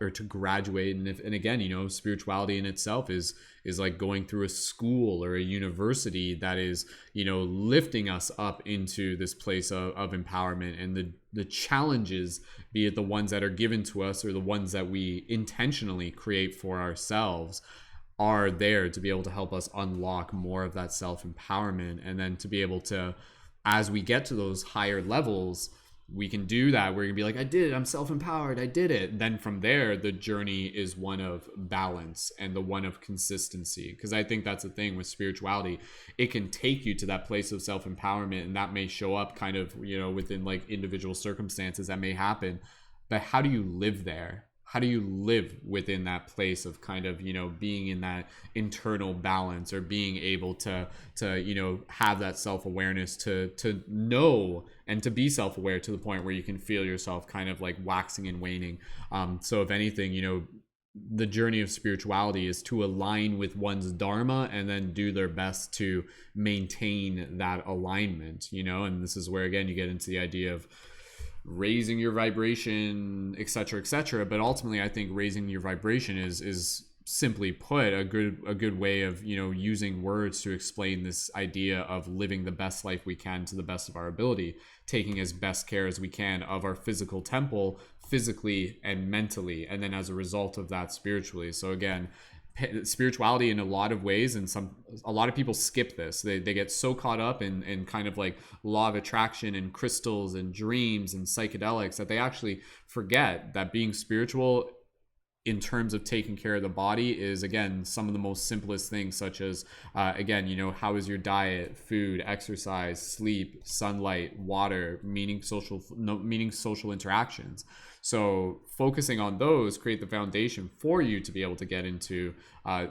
or to graduate. And again, you know, spirituality in itself is like going through a school or a university that is, you know, lifting us up into this place of empowerment, and the challenges, be it the ones that are given to us or the ones that we intentionally create for ourselves, are there to be able to help us unlock more of that self-empowerment. And then to be able to, as we get to those higher levels, we can do that. We're gonna be like, I did it, I'm self-empowered, I did it. Then from there, the journey is one of balance and the one of consistency. Because I think that's the thing with spirituality. It can take you to that place of self-empowerment, and that may show up kind of, you know, within like individual circumstances that may happen. But how do you live there? How do you live within that place of kind of, you know, being in that internal balance, or being able to you know, have that self-awareness to know and to be self-aware to the point where you can feel yourself kind of like waxing and waning. So if anything, you know, the journey of spirituality is to align with one's dharma and then do their best to maintain that alignment, you know. And this is where, again, you get into the idea of raising your vibration, etc. But ultimately, I think raising your vibration is simply put a good way of, you know, using words to explain this idea of living the best life we can to the best of our ability, taking as best care as we can of our physical temple, physically and mentally, and then as a result of that, spiritually. So again, spirituality in a lot of ways, and a lot of people skip this. They get so caught up in kind of like law of attraction and crystals and dreams and psychedelics that they actually forget that being spiritual in terms of taking care of the body is, again, some of the most simplest things, such as again, you know, how is your diet, food, exercise, sleep, sunlight, water, meaning social interactions. So focusing on those create the foundation for you to be able to get into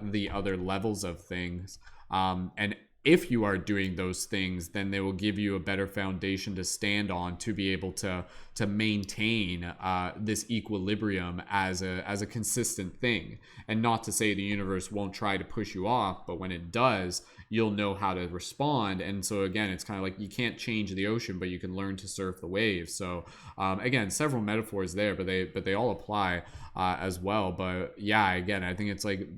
the other levels of things. And if you are doing those things, then they will give you a better foundation to stand on to be able to maintain this equilibrium as a consistent thing. And not to say the universe won't try to push you off, but when it does, you'll know how to respond. And so again, it's kind of like you can't change the ocean, but you can learn to surf the waves. So again, several metaphors there, but they all apply as well. But yeah, again, I think it's like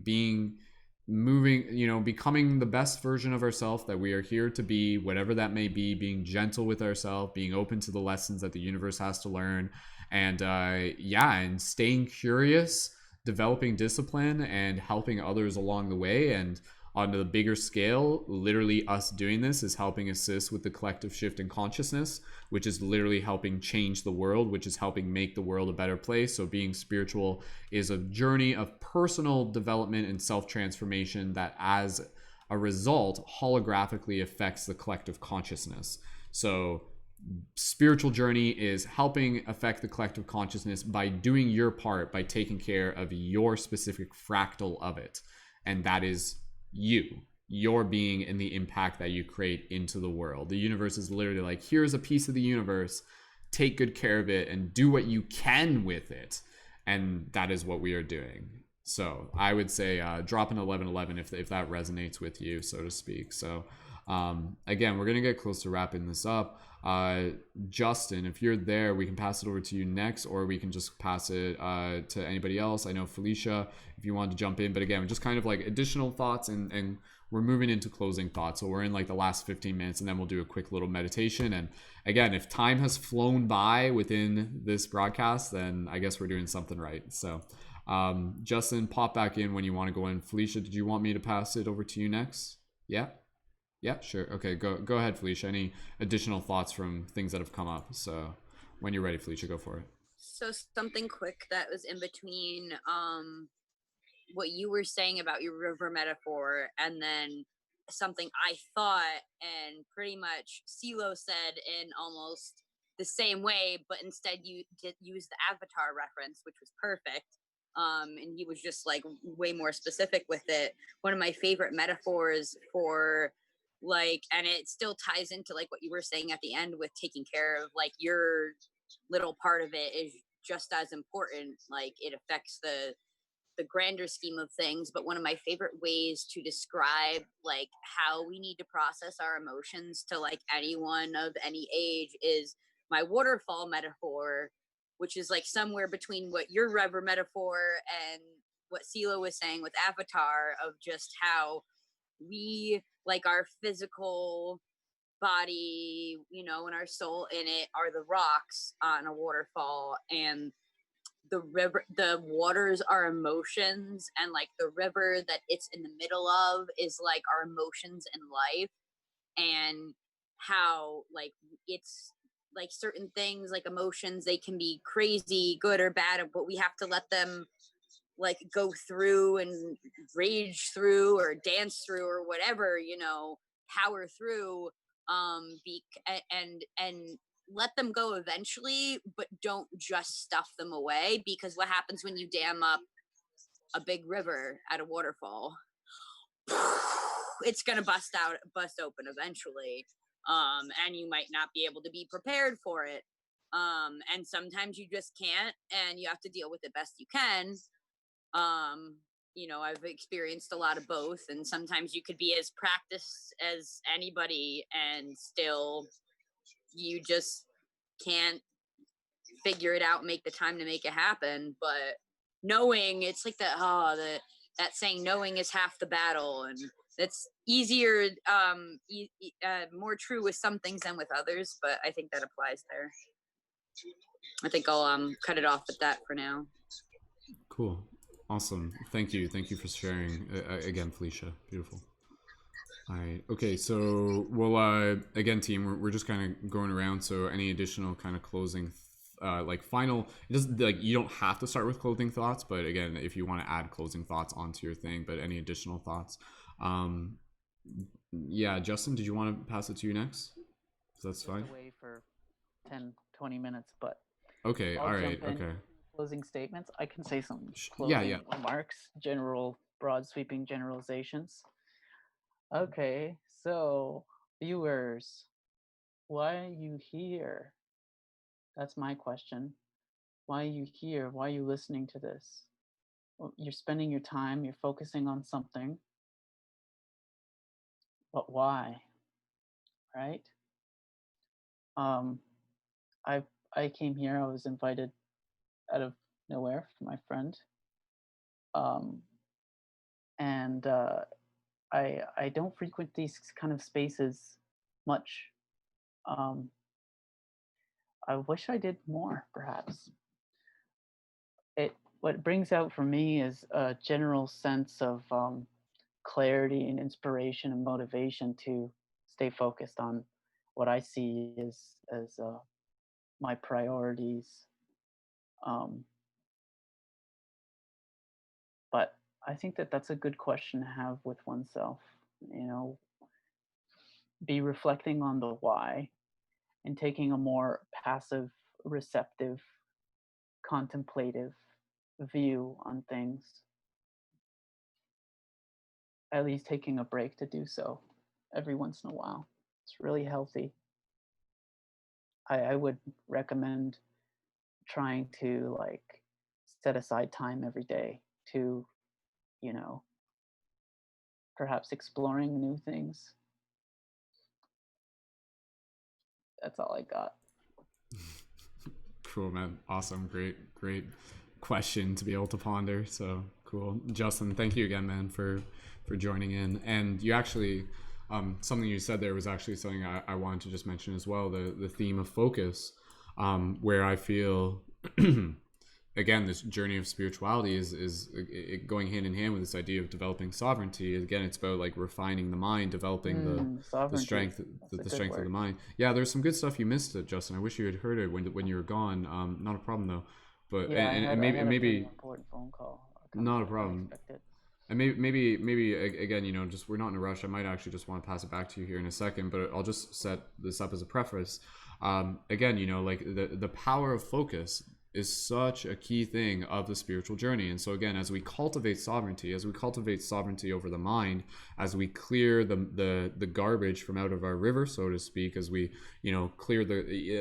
moving, you know, becoming the best version of ourselves that we are here to be, whatever that may be, being gentle with ourselves, being open to the lessons that the universe has to learn, and and staying curious, developing discipline, and helping others along the way. And On the bigger scale, literally us doing this is helping assist with the collective shift in consciousness, which is literally helping change the world, which is helping make the world a better place. So being spiritual is a journey of personal development and self-transformation that, as a result, holographically affects the collective consciousness. So spiritual journey is helping affect the collective consciousness by doing your part, by taking care of your specific fractal of it. And that is your being and the impact that you create into the world. The universe is literally like, here's a piece of the universe, take good care of it and do what you can with it. And that is what we are doing. So I would say drop an 1111 if that resonates with you, so to speak. So again, we're gonna get close to wrapping this up. Justin, if you're there, we can pass it over to you next, or we can just pass it to anybody else. I know Felicia, if you wanted to jump in, but again, just kind of like additional thoughts, and we're moving into closing thoughts. So we're in like the last 15 minutes, and then we'll do a quick little meditation. And again, if time has flown by within this broadcast, then I guess we're doing something right. So Justin, pop back in when you want to go in. Felicia, did you want me to pass it over to you next? Yeah, sure. Okay, go ahead, Felicia. Any additional thoughts from things that have come up? So when you're ready, Felicia, go for it. So something quick that was in between what you were saying about your river metaphor, and then something I thought and pretty much CeeLo said in almost the same way, but instead you did use the Avatar reference, which was perfect. And he was just like way more specific with it. One of my favorite metaphors for like, and it still ties into like what you were saying at the end with taking care of like your little part of it is just as important. Like it affects the grander scheme of things. But one of my favorite ways to describe like how we need to process our emotions to like anyone of any age is my waterfall metaphor, which is like somewhere between what your river metaphor and what CeeLo was saying with Avatar, of just how we like our physical body, you know, and our soul in it are the rocks on a waterfall, and the river, the waters are emotions, and like the river that it's in the middle of is like our emotions in life, and how like it's like certain things like emotions, they can be crazy good or bad, but we have to let them like go through and rage through or dance through or whatever, you know, power through, and let them go eventually, but don't just stuff them away, because what happens when you dam up a big river at a waterfall? It's gonna bust open eventually, and you might not be able to be prepared for it, and sometimes you just can't, and you have to deal with it best you can. You know, I've experienced a lot of both, and sometimes you could be as practiced as anybody and still you just can't figure it out and make the time to make it happen. But knowing, it's like that saying, knowing is half the battle, and that's easier, more true with some things than with others, but I think that applies there. I think I'll cut it off at that for now. Cool. Awesome. Thank you for sharing again, Felicia. Beautiful. All right. Okay. So we'll again, team, we're just kind of going around. So any additional kind of closing, like final, it doesn't, like, you don't have to start with closing thoughts, but again, if you want to add closing thoughts onto your thing, but any additional thoughts. Yeah, Justin, did you want to pass it to you next? So that's fine. Away for 10, 20 minutes, but okay. All right. Okay. Closing statements. I can say some closing remarks, broad sweeping generalizations. Okay, so viewers, why are you here? That's my question. Why are you here? Why are you listening to this? Well, you're spending your time, you're focusing on something, but why? Right? I came here, I was invited out of nowhere from my friend. And I don't frequent these kind of spaces much. I wish I did more, perhaps. What it brings out for me is a general sense of clarity and inspiration and motivation to stay focused on what I see as my priorities. Um, but I think that that's a good question to have with oneself. You know, be reflecting on the why and taking a more passive, receptive, contemplative view on things. At least taking a break to do so every once in a while. It's really healthy. I would recommend trying to like set aside time every day to, you know, perhaps exploring new things. That's all I got. Cool, man. Awesome. Great question to be able to ponder. So cool. Justin, thank you again, man, for joining in. And you actually, something you said there was actually something I wanted to just mention as well, the theme of focus, where I feel, again, this journey of spirituality is going hand in hand with this idea of developing sovereignty. Again, it's about like refining the mind, developing the strength of the mind. Yeah, there's some good stuff you missed, Justin. I wish you had heard it when you were gone. Not a problem though. But yeah, and I had a maybe pretty important phone call. Not a problem. Unexpected. And maybe again, you know, just we're not in a rush. I might actually just want to pass it back to you here in a second, but I'll just set this up as a preface. Again, you know, like the power of focus is such a key thing of the spiritual journey. And so again, as we cultivate sovereignty over the mind, as we clear the garbage from out of our river, so to speak, as we, you know, clear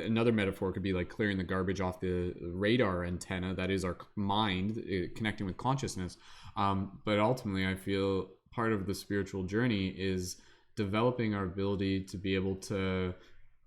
another metaphor could be like clearing the garbage off the radar antenna that is our mind, connecting with consciousness. But ultimately, I feel part of the spiritual journey is developing our ability to be able to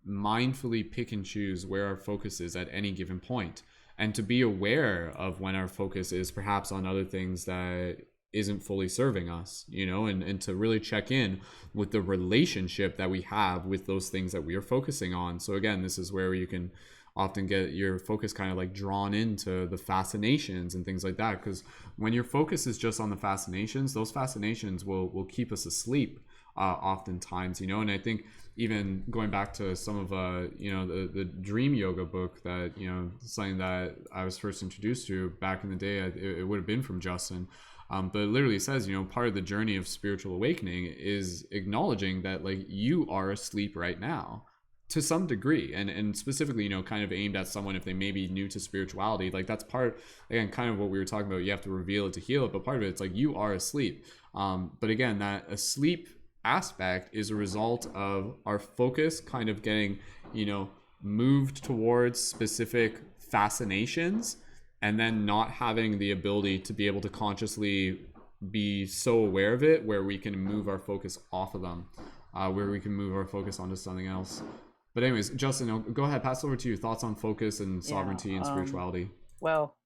mindfully pick and choose where our focus is at any given point, and to be aware of when our focus is perhaps on other things that isn't fully serving us, you know, and to really check in with the relationship that we have with those things that we are focusing on. So again, this is where you can often get your focus kind of like drawn into the fascinations and things like that, because when your focus is just on the fascinations, those fascinations will keep us asleep oftentimes, you know. And I think even going back to some of you know, the dream yoga book that, you know, something that I was first introduced to back in the day, it would have been from Justin. But it literally says, you know, part of the journey of spiritual awakening is acknowledging that like you are asleep right now to some degree, and specifically, you know, kind of aimed at someone if they may be new to spirituality. Like that's part, again, kind of what we were talking about. You have to reveal it to heal it, but part of it's like you are asleep. But again, that asleep aspect is a result of our focus kind of getting, you know, moved towards specific fascinations, and then not having the ability to be able to consciously be so aware of it where we can move our focus off of them, where we can move our focus onto something else. But anyways, Justin, go ahead, pass over to you. Thoughts on focus and sovereignty and spirituality. Well,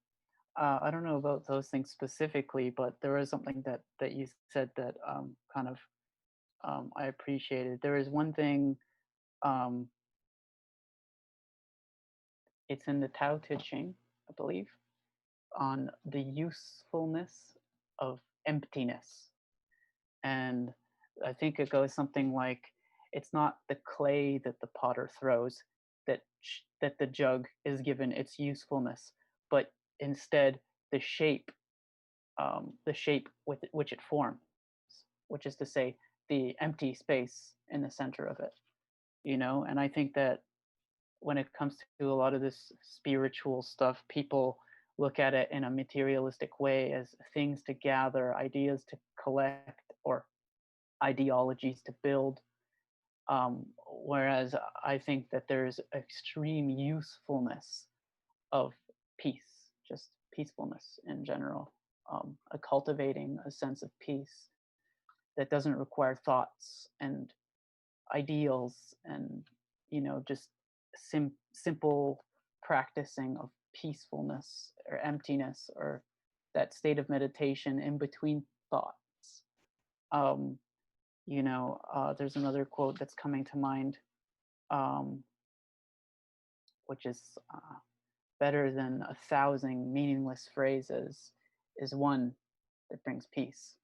I don't know about those things specifically, but there was something that you said that kind of I appreciated. There is one thing, it's in the Tao Te Ching, I believe, on the usefulness of emptiness. And I think it goes something like, it's not the clay that the potter throws that the jug is given its usefulness, but instead the shape with which it forms, which is to say the empty space in the center of it, you know. And I think that when it comes to a lot of this spiritual stuff, people look at it in a materialistic way as things to gather, ideas to collect, or ideologies to build. Whereas I think that there's extreme usefulness of peace, just peacefulness in general, cultivating a sense of peace that doesn't require thoughts and ideals and, you know, just simple practicing of peacefulness or emptiness, or that state of meditation in between thoughts. You know, there's another quote that's coming to mind, which is better than 1,000 meaningless phrases is one that brings peace.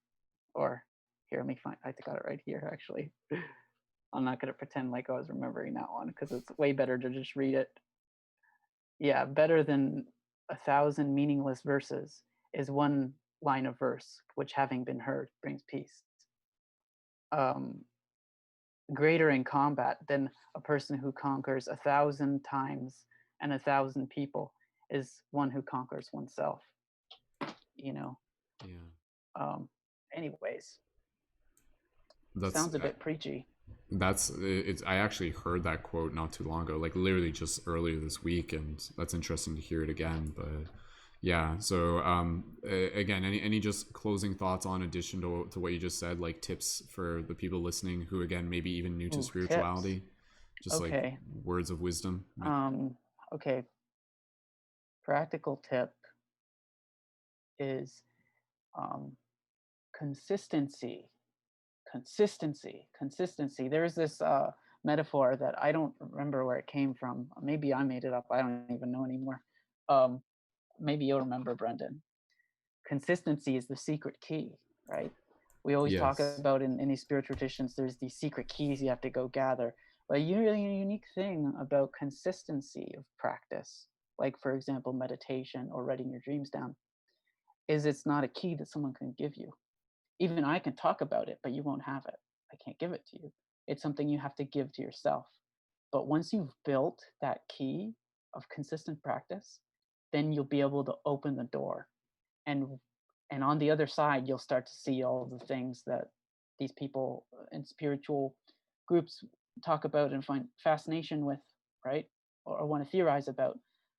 Or Here, let me find. I got it right here. Actually, I'm not gonna pretend like I was remembering that one because it's way better to just read it. Yeah, better than 1,000 meaningless verses is one line of verse, which having been heard brings peace. Um, Greater in combat than a person who conquers 1,000 times and 1,000 people is one who conquers oneself. You know. Yeah. Anyways, That's sounds a bit preachy. That's it's. I actually heard that quote not too long ago, like literally just earlier this week, and that's interesting to hear it again. But yeah, so again, any just closing thoughts on addition to what you just said, like tips for the people listening who again maybe even new to spirituality, Tips. just Okay. like words of wisdom. Okay. Practical tip is consistency. Consistency. There's this metaphor that I don't remember where it came from. Maybe I made it up. I don't even know anymore. Maybe you'll remember, Brendon. Consistency is the secret key, right? We always talk Yes. about in these spiritual traditions, there's these secret keys you have to go gather. But a really unique thing about consistency of practice, like for example, meditation or writing your dreams down, is it's not a key that someone can give you. Even I can talk about it, but you won't have it. I can't give it to you. It's something you have to give to yourself. But once you've built that key of consistent practice, then you'll be able to open the door. And and on the other side, you'll start to see all the things that these people in spiritual groups talk about and find fascination with, right? Or want to theorize about.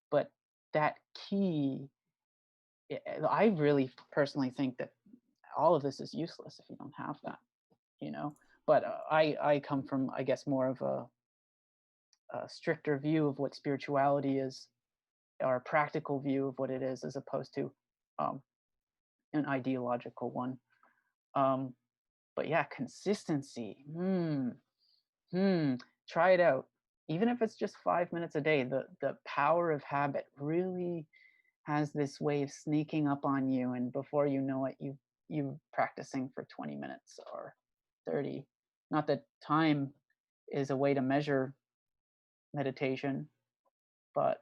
But that key, I really personally think that all of this is useless if you don't have that, you know. But I come from, I guess, more of a stricter view of what spirituality is, or a practical view of what it is, as opposed to an ideological one. But yeah, consistency. Try it out. Even if it's just 5 minutes a day, the power of habit really has this way of sneaking up on you, and before you know it, you practicing for 20 minutes or 30. Not that time is a way to measure meditation, but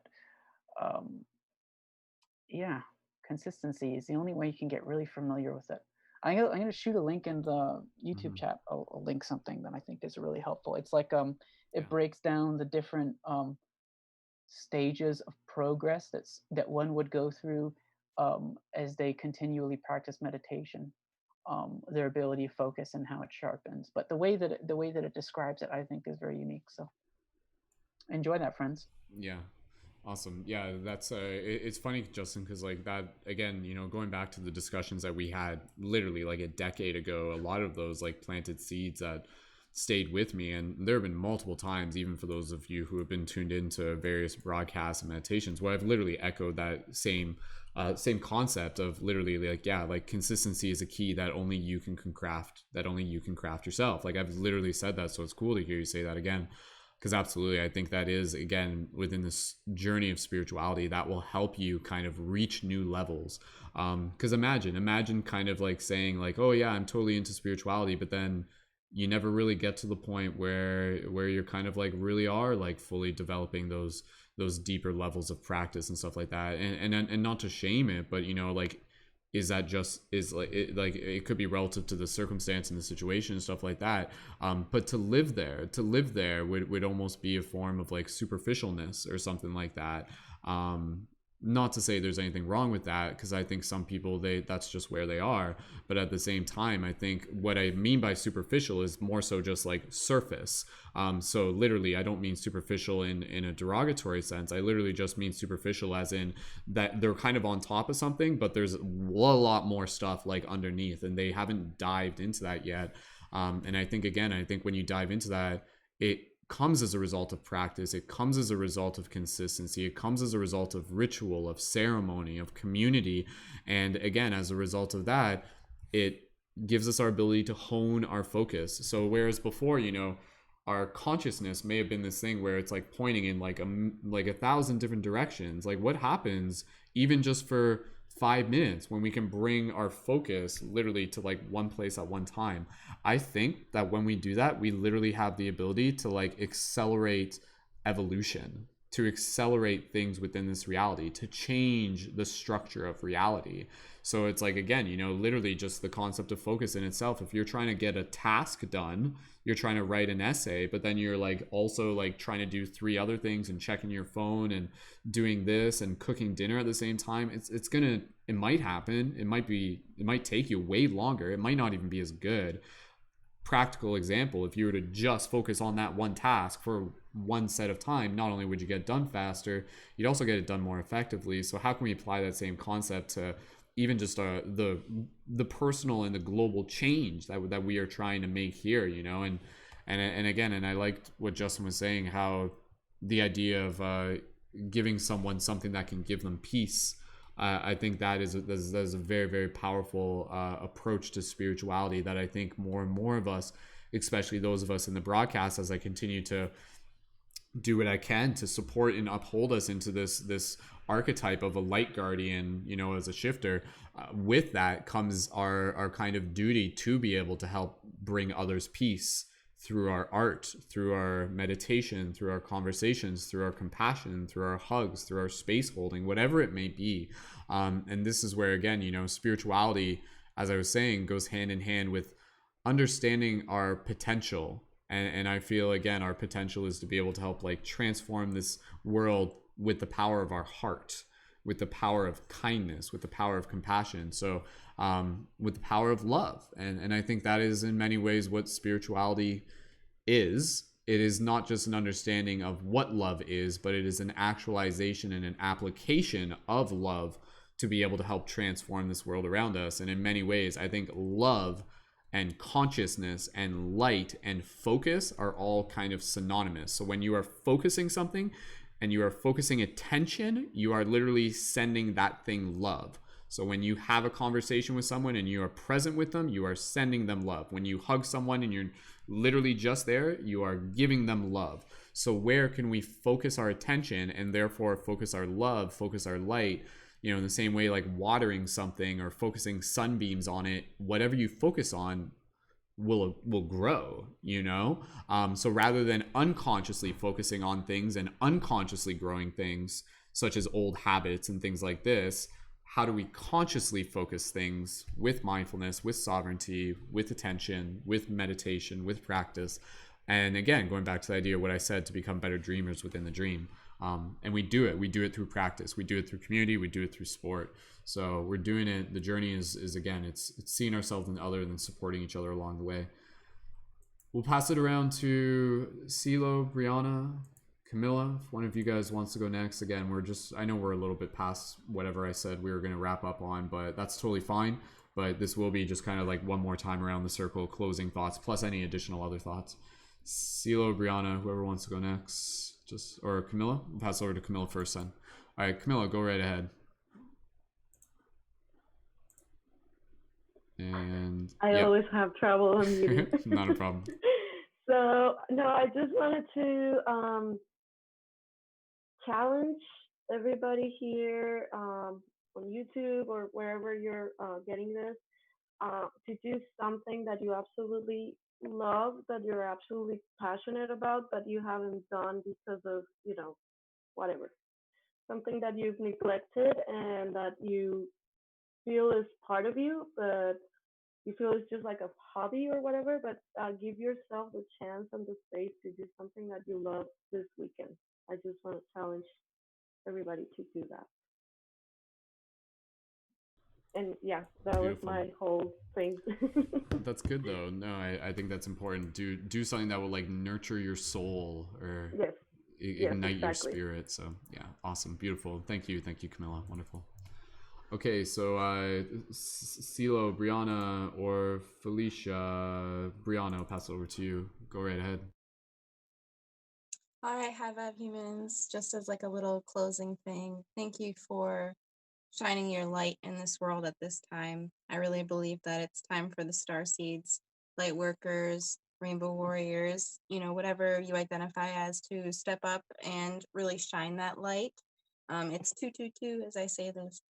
yeah, consistency is the only way you can get really familiar with it. I'm gonna shoot a link in the YouTube chat. I'll link something that I think is really helpful. It's like it breaks down the different stages of progress that one would go through as they continually practice meditation. Their ability to focus and how it sharpens. But the way that it describes it, I think, is very unique. So enjoy that, friends. Yeah. Awesome. Yeah, that's it's funny, Justin, because like that again, you know, going back to the discussions that we had literally like a decade ago, a lot of those like planted seeds that stayed with me, and there have been multiple times, even for those of you who have been tuned into various broadcasts and meditations, where I've literally echoed that same concept of literally like, yeah, like consistency is a key that only you can craft, yourself. Like I've literally said that, so it's cool to hear you say that again. Because absolutely, I think that is, again, within this journey of spirituality, that will help you kind of reach new levels. Because imagine kind of like saying like, oh yeah, I'm totally into spirituality, but then you never really get to the point where you're kind of like really are like fully developing those deeper levels of practice and stuff like that. And not to shame it, but you know, like, is that just is like it could be relative to the circumstance and the situation and stuff like that, but to live there would almost be a form of like superficialness or something like that. Not to say there's anything wrong with that, because I think some people, that's just where they are. But at the same time, I think what I mean by superficial is more so just like surface. So literally, I don't mean superficial in a derogatory sense. I literally just mean superficial as in that they're kind of on top of something, but there's a lot more stuff like underneath, and they haven't dived into that yet. And I think when you dive into that, it comes as a result of practice. It comes as a result of consistency. It comes as a result of ritual, of ceremony, of community. And again, as a result of that, it gives us our ability to hone our focus. So whereas before, you know, our consciousness may have been this thing where it's like pointing in like 1,000 different directions. Like what happens even just for 5 minutes, when we can bring our focus literally to like one place at one time. I think that when we do that, we literally have the ability to like accelerate evolution, to accelerate things within this reality, to change the structure of reality. So it's like, again, literally just the concept of focus in itself. If you're trying to get a task done, you're trying to write an essay, but then you're like also like trying to do 3 other things and checking your phone and doing this and cooking dinner at the same time, it might happen. It might take you way longer. It might not even be as good. Practical example, if you were to just focus on that one task for one set of time, not only would you get done faster, you'd also get it done more effectively. So how can we apply that same concept to even just the personal and the global change that we are trying to make here, and again, and I liked what Justin was saying, how the idea of giving someone something that can give them peace. I think that is a very, very powerful approach to spirituality that I think more and more of us, especially those of us in the broadcast, as I continue to do what I can to support and uphold us into this archetype of a light guardian, as a shifter. With that comes our kind of duty to be able to help bring others peace through our art, through our meditation, through our conversations, through our compassion, through our hugs, through our space holding, whatever it may be. And this is where, again, spirituality, as I was saying, goes hand in hand with understanding our potential. And I feel, again, our potential is to be able to help like transform this world with the power of our heart, with the power of kindness, with the power of compassion. So with the power of love. And I think that is in many ways what spirituality is. It is not just an understanding of what love is, but it is an actualization and an application of love to be able to help transform this world around us. And in many ways, I think love and consciousness and light and focus are all kind of synonymous. So when you are focusing something and you are focusing attention, you are literally sending that thing love. So when you have a conversation with someone and you are present with them, you are sending them love. When you hug someone and you're literally just there, you are giving them love. So where can we focus our attention and therefore focus our love, focus our light? In the same way, like watering something or focusing sunbeams on it, whatever you focus on will grow, so rather than unconsciously focusing on things and unconsciously growing things such as old habits and things like this, how do we consciously focus things with mindfulness, with sovereignty, with attention, with meditation, with practice? And again, going back to the idea of what I said, to become better dreamers within the dream. And we do it through practice, we do it through community, we do it through sport. So we're doing it. The journey is again, it's seeing ourselves in the other and then supporting each other along the way. We'll pass it around to Silo, Brianna, Camila, if one of you guys wants to go next. Again, I know we're a little bit past whatever I said we were going to wrap up on, but that's totally fine. But this will be just kind of like one more time around the circle, closing thoughts, plus any additional other thoughts. Silo, Brianna, whoever wants to go next. Or Camila? We'll pass over to Camila first then. All right, Camila, go right ahead. And I always have trouble unmuting. Not a problem. So no, I just wanted to challenge everybody here on YouTube or wherever you're getting this to do something that you absolutely love, that you're absolutely passionate about, but you haven't done because of whatever, something that you've neglected and that you feel is part of you, but you feel it's just like a hobby or whatever. But give yourself the chance and the space to do something that you love this weekend. I just want to challenge everybody to do that. And yeah, that Beautiful. was my whole thing. That's good though. No, I think that's important. Do something that will like nurture your soul or Yes. ignite your Exactly. spirit. So yeah, awesome, beautiful. Thank you, Camila. Wonderful. Okay, so Silo, Brianna, or Felicia. Brianna, I'll pass it over to you. Go right ahead. All right, High Vibe Humans, just as like a little closing thing, thank you for shining your light in this world at this time. I really believe that it's time for the star seeds, light workers, rainbow warriors, whatever you identify as, to step up and really shine that light. It's 222 as I say this.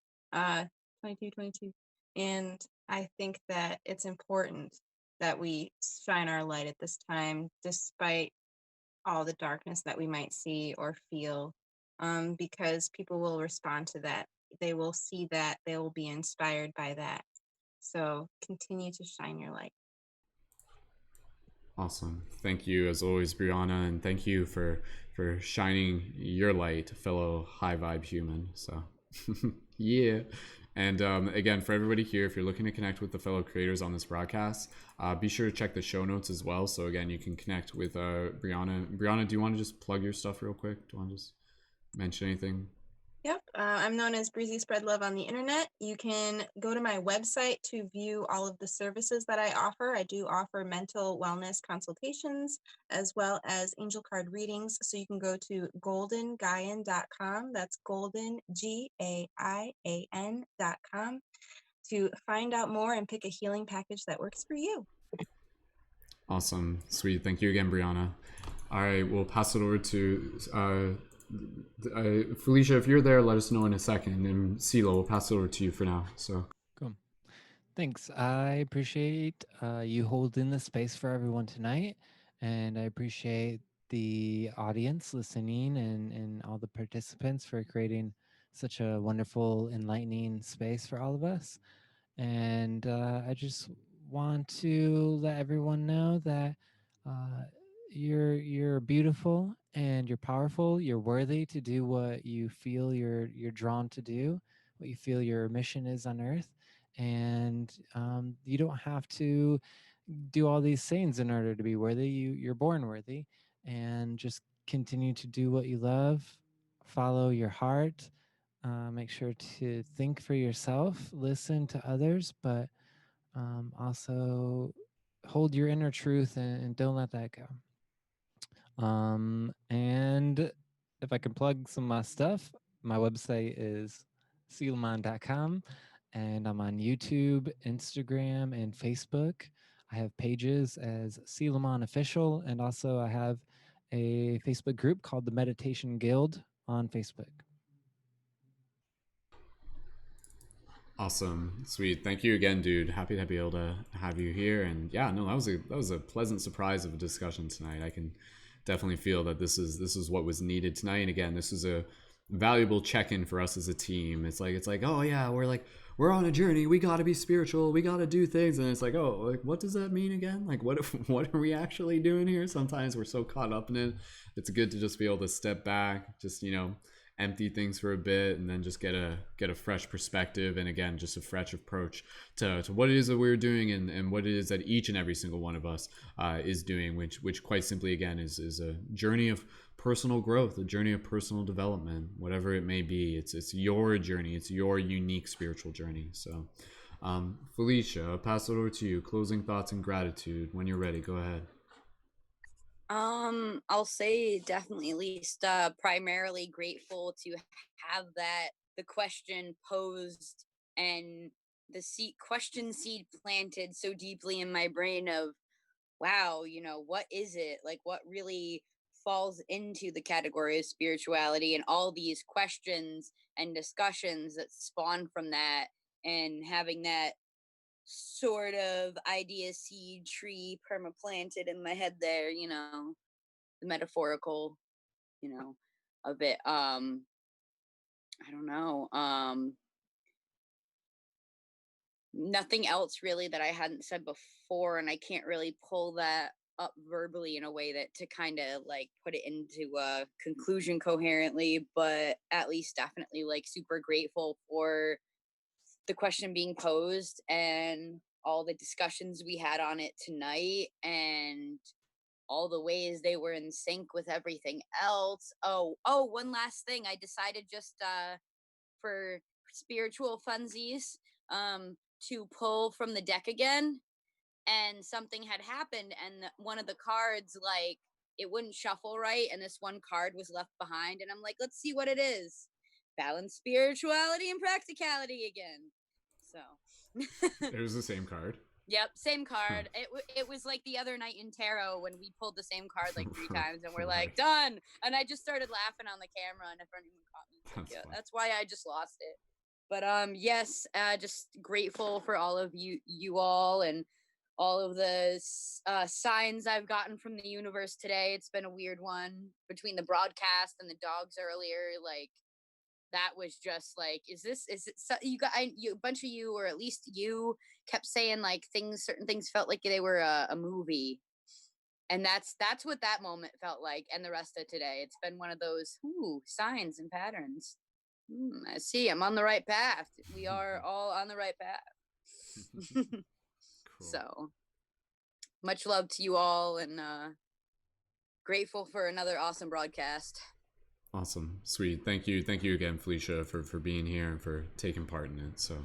22. And I think that it's important that we shine our light at this time, despite all the darkness that we might see or feel, because people will respond to that. They will see that, they will be inspired by that. So continue to shine your light. Awesome. Thank you as always, Brianna, and thank you for shining your light, fellow high vibe human. So yeah. And again, for everybody here, if you're looking to connect with the fellow creators on this broadcast, be sure to check the show notes as well. So again, you can connect with Brianna. Brianna, do you want to just plug your stuff real quick? Do you want to just mention anything? Yep, I'm known as Breezy Spread Love on the internet. You can go to my website to view all of the services that I offer. I do offer mental wellness consultations as well as angel card readings. So you can go to goldengaian.com. That's golden, GAIAN.com to find out more and pick a healing package that works for you. Awesome. Sweet. Thank you again, Brianna. All right, we'll pass it over to Felicia. If you're there, let us know in a second. And CeeLo, we'll pass it over to you for now. So Cool. Thanks. I appreciate you holding the space for everyone tonight. And I appreciate the audience listening and all the participants for creating such a wonderful, enlightening space for all of us. And I just want to let everyone know that you're beautiful and you're powerful. You're worthy to do what you feel you're drawn to do, what you feel your mission is on Earth, and you don't have to do all these things in order to be worthy. You're born worthy, and just continue to do what you love. Follow your heart. Make sure to think for yourself, listen to others, but also hold your inner truth and don't let that go. And if I can plug some of my stuff, my website is selomon.com, and I'm on YouTube, Instagram, and Facebook. I have pages as Selomon Official, and also I have a Facebook group called the Meditation Guild on Facebook. awesome. Sweet. Thank you again, dude. Happy to be able to have you here. And yeah, no, that was a pleasant surprise of a discussion tonight. I can definitely feel that this is what was needed tonight. And again, this is a valuable check-in for us as a team. It's like, oh yeah, we're on a journey. We got to be spiritual. We got to do things. And it's like, oh, like, what does that mean again? Like, what are we actually doing here? Sometimes we're so caught up in it. It's good to just be able to step back, just, empty things for a bit, and then just get a fresh perspective, and again, just a fresh approach to what it is that we're doing, and what it is that each and every single one of us is doing, which quite simply again is a journey of personal growth, a journey of personal development, whatever it may be. It's your journey, it's your unique spiritual journey. So Felicia, I'll pass it over to you. Closing thoughts and gratitude. When you're ready, go ahead. I'll say definitely at least primarily grateful to have the question posed and the question seed planted so deeply in my brain of, wow, what is it? Like, what really falls into the category of spirituality, and all these questions and discussions that spawn from that, and having that sort of idea seed tree perma-planted in my head there, the metaphorical, of it. I don't know. Nothing else really that I hadn't said before, and I can't really pull that up verbally in a way that to kind of like put it into a conclusion coherently, but at least definitely like super grateful for the question being posed and all the discussions we had on it tonight, and all the ways they were in sync with everything else. One last thing. I decided just for spiritual funsies to pull from the deck again, and something had happened, and one of the cards, like, it wouldn't shuffle right, and this one card was left behind, and I'm like, let's see what it is. Balance spirituality and practicality again. So It was the same card. Yep, same card. It was like the other night in tarot when we pulled the same card like 3 times, and we're like, done. And I just started laughing on the camera, and if anyone caught me, that's why I just lost it. But yes, just grateful for all of you all, and all of the signs I've gotten from the universe today. It's been a weird one between the broadcast and the dogs earlier. Like, that was just like, is it you got, a bunch of you, or at least you, kept saying like certain things felt like they were a movie, and that's what that moment felt like. And the rest of today, it's been one of those signs and patterns. I see, I'm on the right path. We are all on the right path. Cool. So much love to you all, and grateful for another awesome broadcast. Awesome. Sweet. Thank you again, Felicia, for being here and for taking part in it. So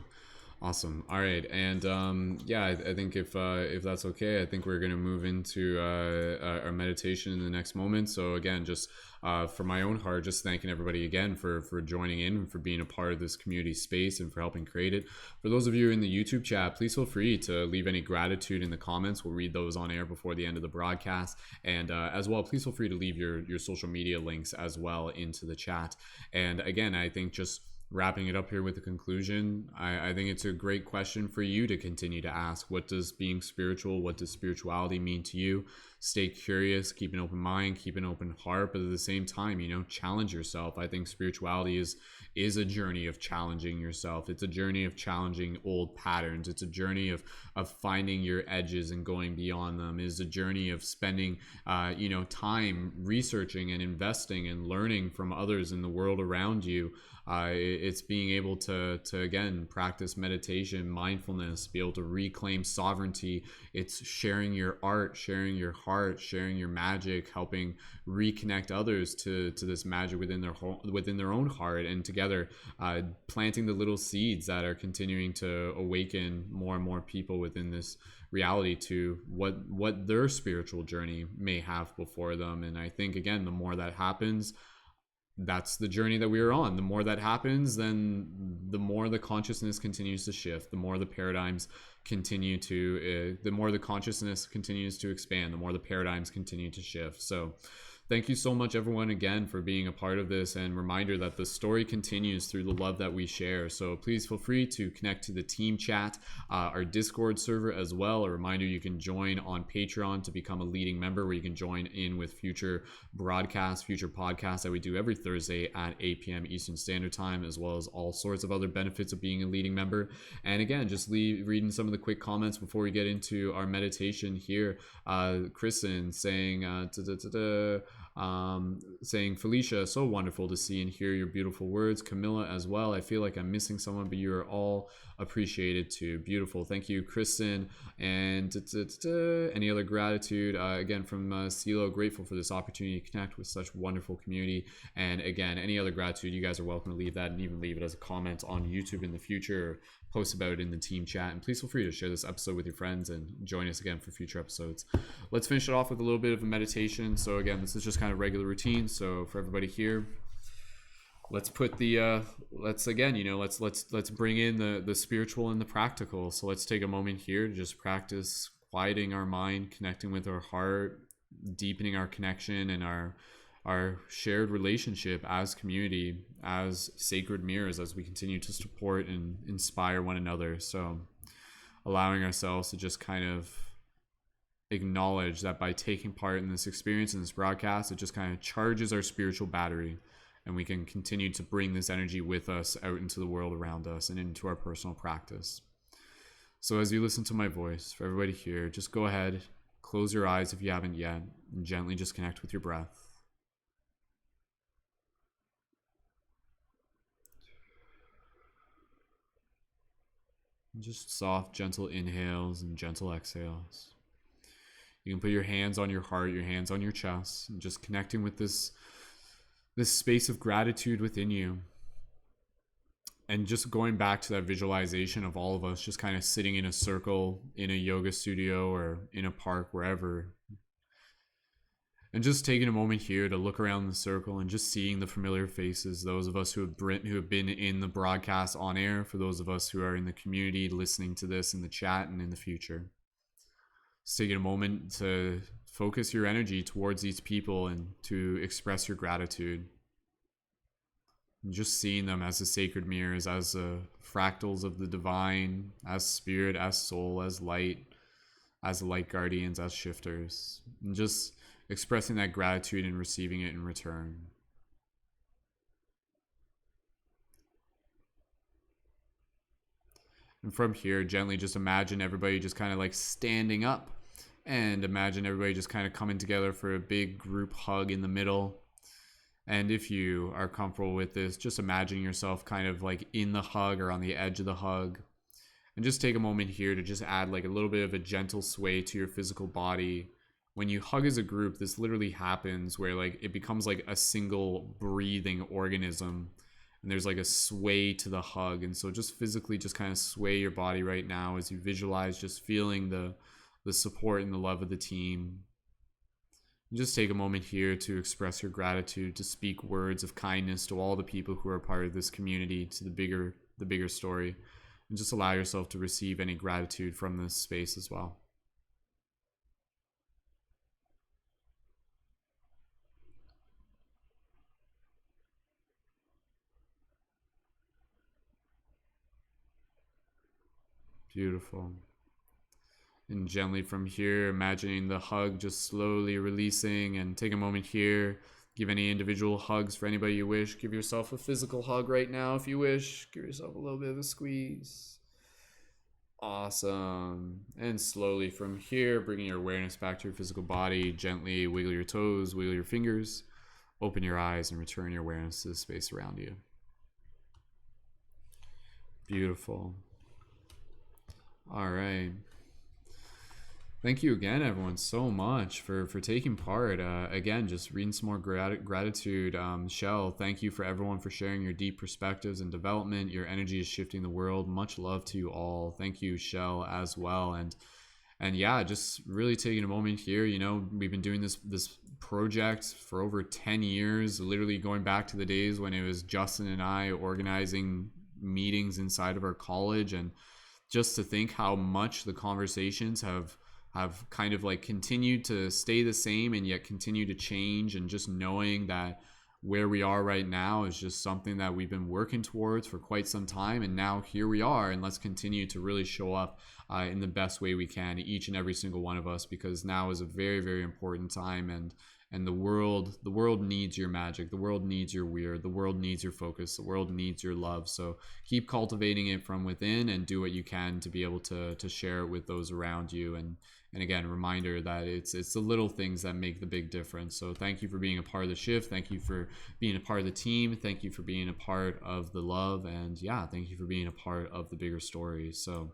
awesome. All right. And yeah, I think if that's okay, I think we're going to move into our meditation in the next moment. So again, just for my own heart, just thanking everybody again for joining in and for being a part of this community space and for helping create it. For those of you in the YouTube chat, please feel free to leave any gratitude in the comments. We'll read those on air before the end of the broadcast. And as well, please feel free to leave your social media links as well into the chat. And again, I think just wrapping it up here with the conclusion, I think it's a great question for you to continue to ask. What does being spiritual, what does spirituality mean to you? Stay curious, keep an open mind, keep an open heart, but at the same time, challenge yourself. I think spirituality is a journey of challenging yourself. It's a journey of challenging old patterns. It's a journey of finding your edges and going beyond them. It's a journey of spending time researching and investing and learning from others in the world around you. It's being able to again practice meditation, mindfulness, be able to reclaim sovereignty. It's sharing your art, sharing your heart, sharing your magic, helping reconnect others to this magic within their own heart, and together planting the little seeds that are continuing to awaken more and more people within this reality to what their spiritual journey may have before them. And I think again, the more that happens, that's the journey that we are on. The more that happens, then the more the consciousness continues to shift, the more the paradigms continue to the more the consciousness continues to expand, the more the paradigms continue to shift. So thank you so much, everyone, again, for being a part of this, and reminder that the story continues through the love that we share. So please feel free to connect to the team chat, our Discord server as well. A reminder, you can join on Patreon to become a leading member, where you can join in with future broadcasts, future podcasts that we do every Thursday at 8 p.m. Eastern Standard Time, as well as all sorts of other benefits of being a leading member. And again, just reading some of the quick comments before we get into our meditation here. Kristen saying, saying, Felicia, so wonderful to see and hear your beautiful words. Camila as well. I feel like I'm missing someone, but you are all appreciated too. Beautiful. Thank you, Kristen. And any other gratitude? Again, from CeeLo, grateful for this opportunity to connect with such wonderful community. And again, any other gratitude, you guys are welcome to leave that, and even leave it as a comment on YouTube in the future, or post about it in the team chat. And please feel free to share this episode with your friends and join us again for future episodes. Let's finish it off with a little bit of a meditation. So again, this is just kind of regular routine. So for everybody here, let's put the let's bring in the spiritual and the practical. So let's take a moment here to just practice quieting our mind, connecting with our heart, deepening our connection and our shared relationship as community, as sacred mirrors, as we continue to support and inspire one another. So allowing ourselves to just kind of acknowledge that by taking part in this experience, in this broadcast, it just kind of charges our spiritual battery, and we can continue to bring this energy with us out into the world around us and into our personal practice. So as you listen to my voice, for everybody here, just go ahead, close your eyes if you haven't yet, and gently just connect with your breath. Just soft, gentle inhales and gentle exhales. You can put your hands on your heart, your hands on your chest, and just connecting with this space of gratitude within you. And just going back to that visualization of all of us just kind of sitting in a circle in a yoga studio or in a park, wherever. And just taking a moment here to look around the circle and just seeing the familiar faces, those of us who have been in the broadcast on air, for those of us who are in the community listening to this in the chat and in the future. Just taking a moment to focus your energy towards these people and to express your gratitude. And just seeing them as the sacred mirrors, as fractals of the divine, as spirit, as soul, as light guardians, as shifters. And just expressing that gratitude and receiving it in return. And from here, gently just imagine everybody just kind of like standing up, and imagine everybody just kind of coming together for a big group hug in the middle. And if you are comfortable with this, just imagine yourself kind of like in the hug or on the edge of the hug. And just take a moment here to just add like a little bit of a gentle sway to your physical body. When you hug as a group, this literally happens where like it becomes like a single breathing organism. And there's like a sway to the hug. And so just physically just kind of sway your body right now as you visualize just feeling the support and the love of the team. Just take a moment here to express your gratitude, to speak words of kindness to all the people who are part of this community, to the bigger story, and just allow yourself to receive any gratitude from this space as well. Beautiful. And gently from here, imagining the hug just slowly releasing, and take a moment here. Give any individual hugs for anybody you wish. Give yourself a physical hug right now if you wish. Give yourself a little bit of a squeeze. Awesome. And slowly from here, bringing your awareness back to your physical body. Gently wiggle your toes, wiggle your fingers. Open your eyes and return your awareness to the space around you. Beautiful. All right. Thank you again, everyone, so much for taking part. Again, just reading some more gratitude. Shell, thank you for everyone for sharing your deep perspectives and development. Your energy is shifting the world. Much love to you all. Thank you, Shell, as well. And yeah, just really taking a moment here. You know, we've been doing this project for over 10 years, literally going back to the days when it was Justin and I organizing meetings inside of our college. And just to think how much the conversations have kind of like continued to stay the same and yet continue to change, and just knowing that where we are right now is just something that we've been working towards for quite some time, and now here we are, and let's continue to really show up in the best way we can, each and every single one of us, because now is a very, very important time, and the world needs your magic, the world needs your weird, the world needs your focus, the world needs your love. So keep cultivating it from within and do what you can to be able to share it with those around you. And again, reminder that it's the little things that make the big difference. So thank you for being a part of the shift. Thank you for being a part of the team. Thank you for being a part of the love. And yeah, thank you for being a part of the bigger story. So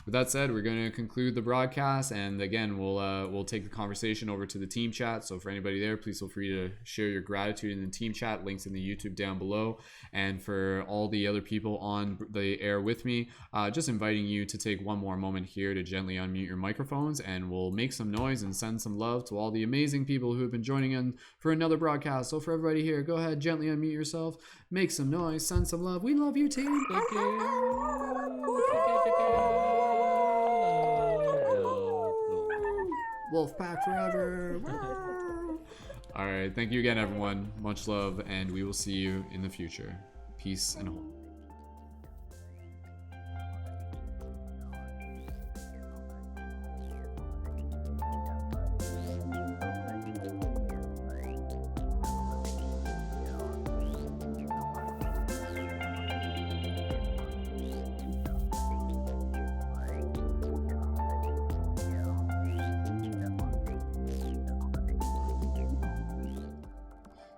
with that said, we're going to conclude the broadcast, and again, we'll take the conversation over to the team chat. So for anybody there, please feel free to share your gratitude in the team chat. Links in the YouTube down below. And for all the other people on the air with me, just inviting you to take one more moment here to gently unmute your microphones, and we'll make some noise and send some love to all the amazing people who have been joining in for another broadcast. So for everybody here, go ahead, gently unmute yourself, make some noise, send some love. We love you, team. Thank you. Wolfpack forever. All right, thank you again, everyone. Much love, and we will see you in the future. Peace and hope.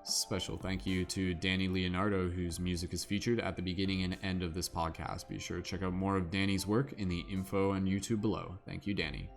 Special thank you to Danny Leonardo, whose music is featured at the beginning and end of this podcast. Be sure to check out more of Danny's work in the info on YouTube below. Thank you, Danny.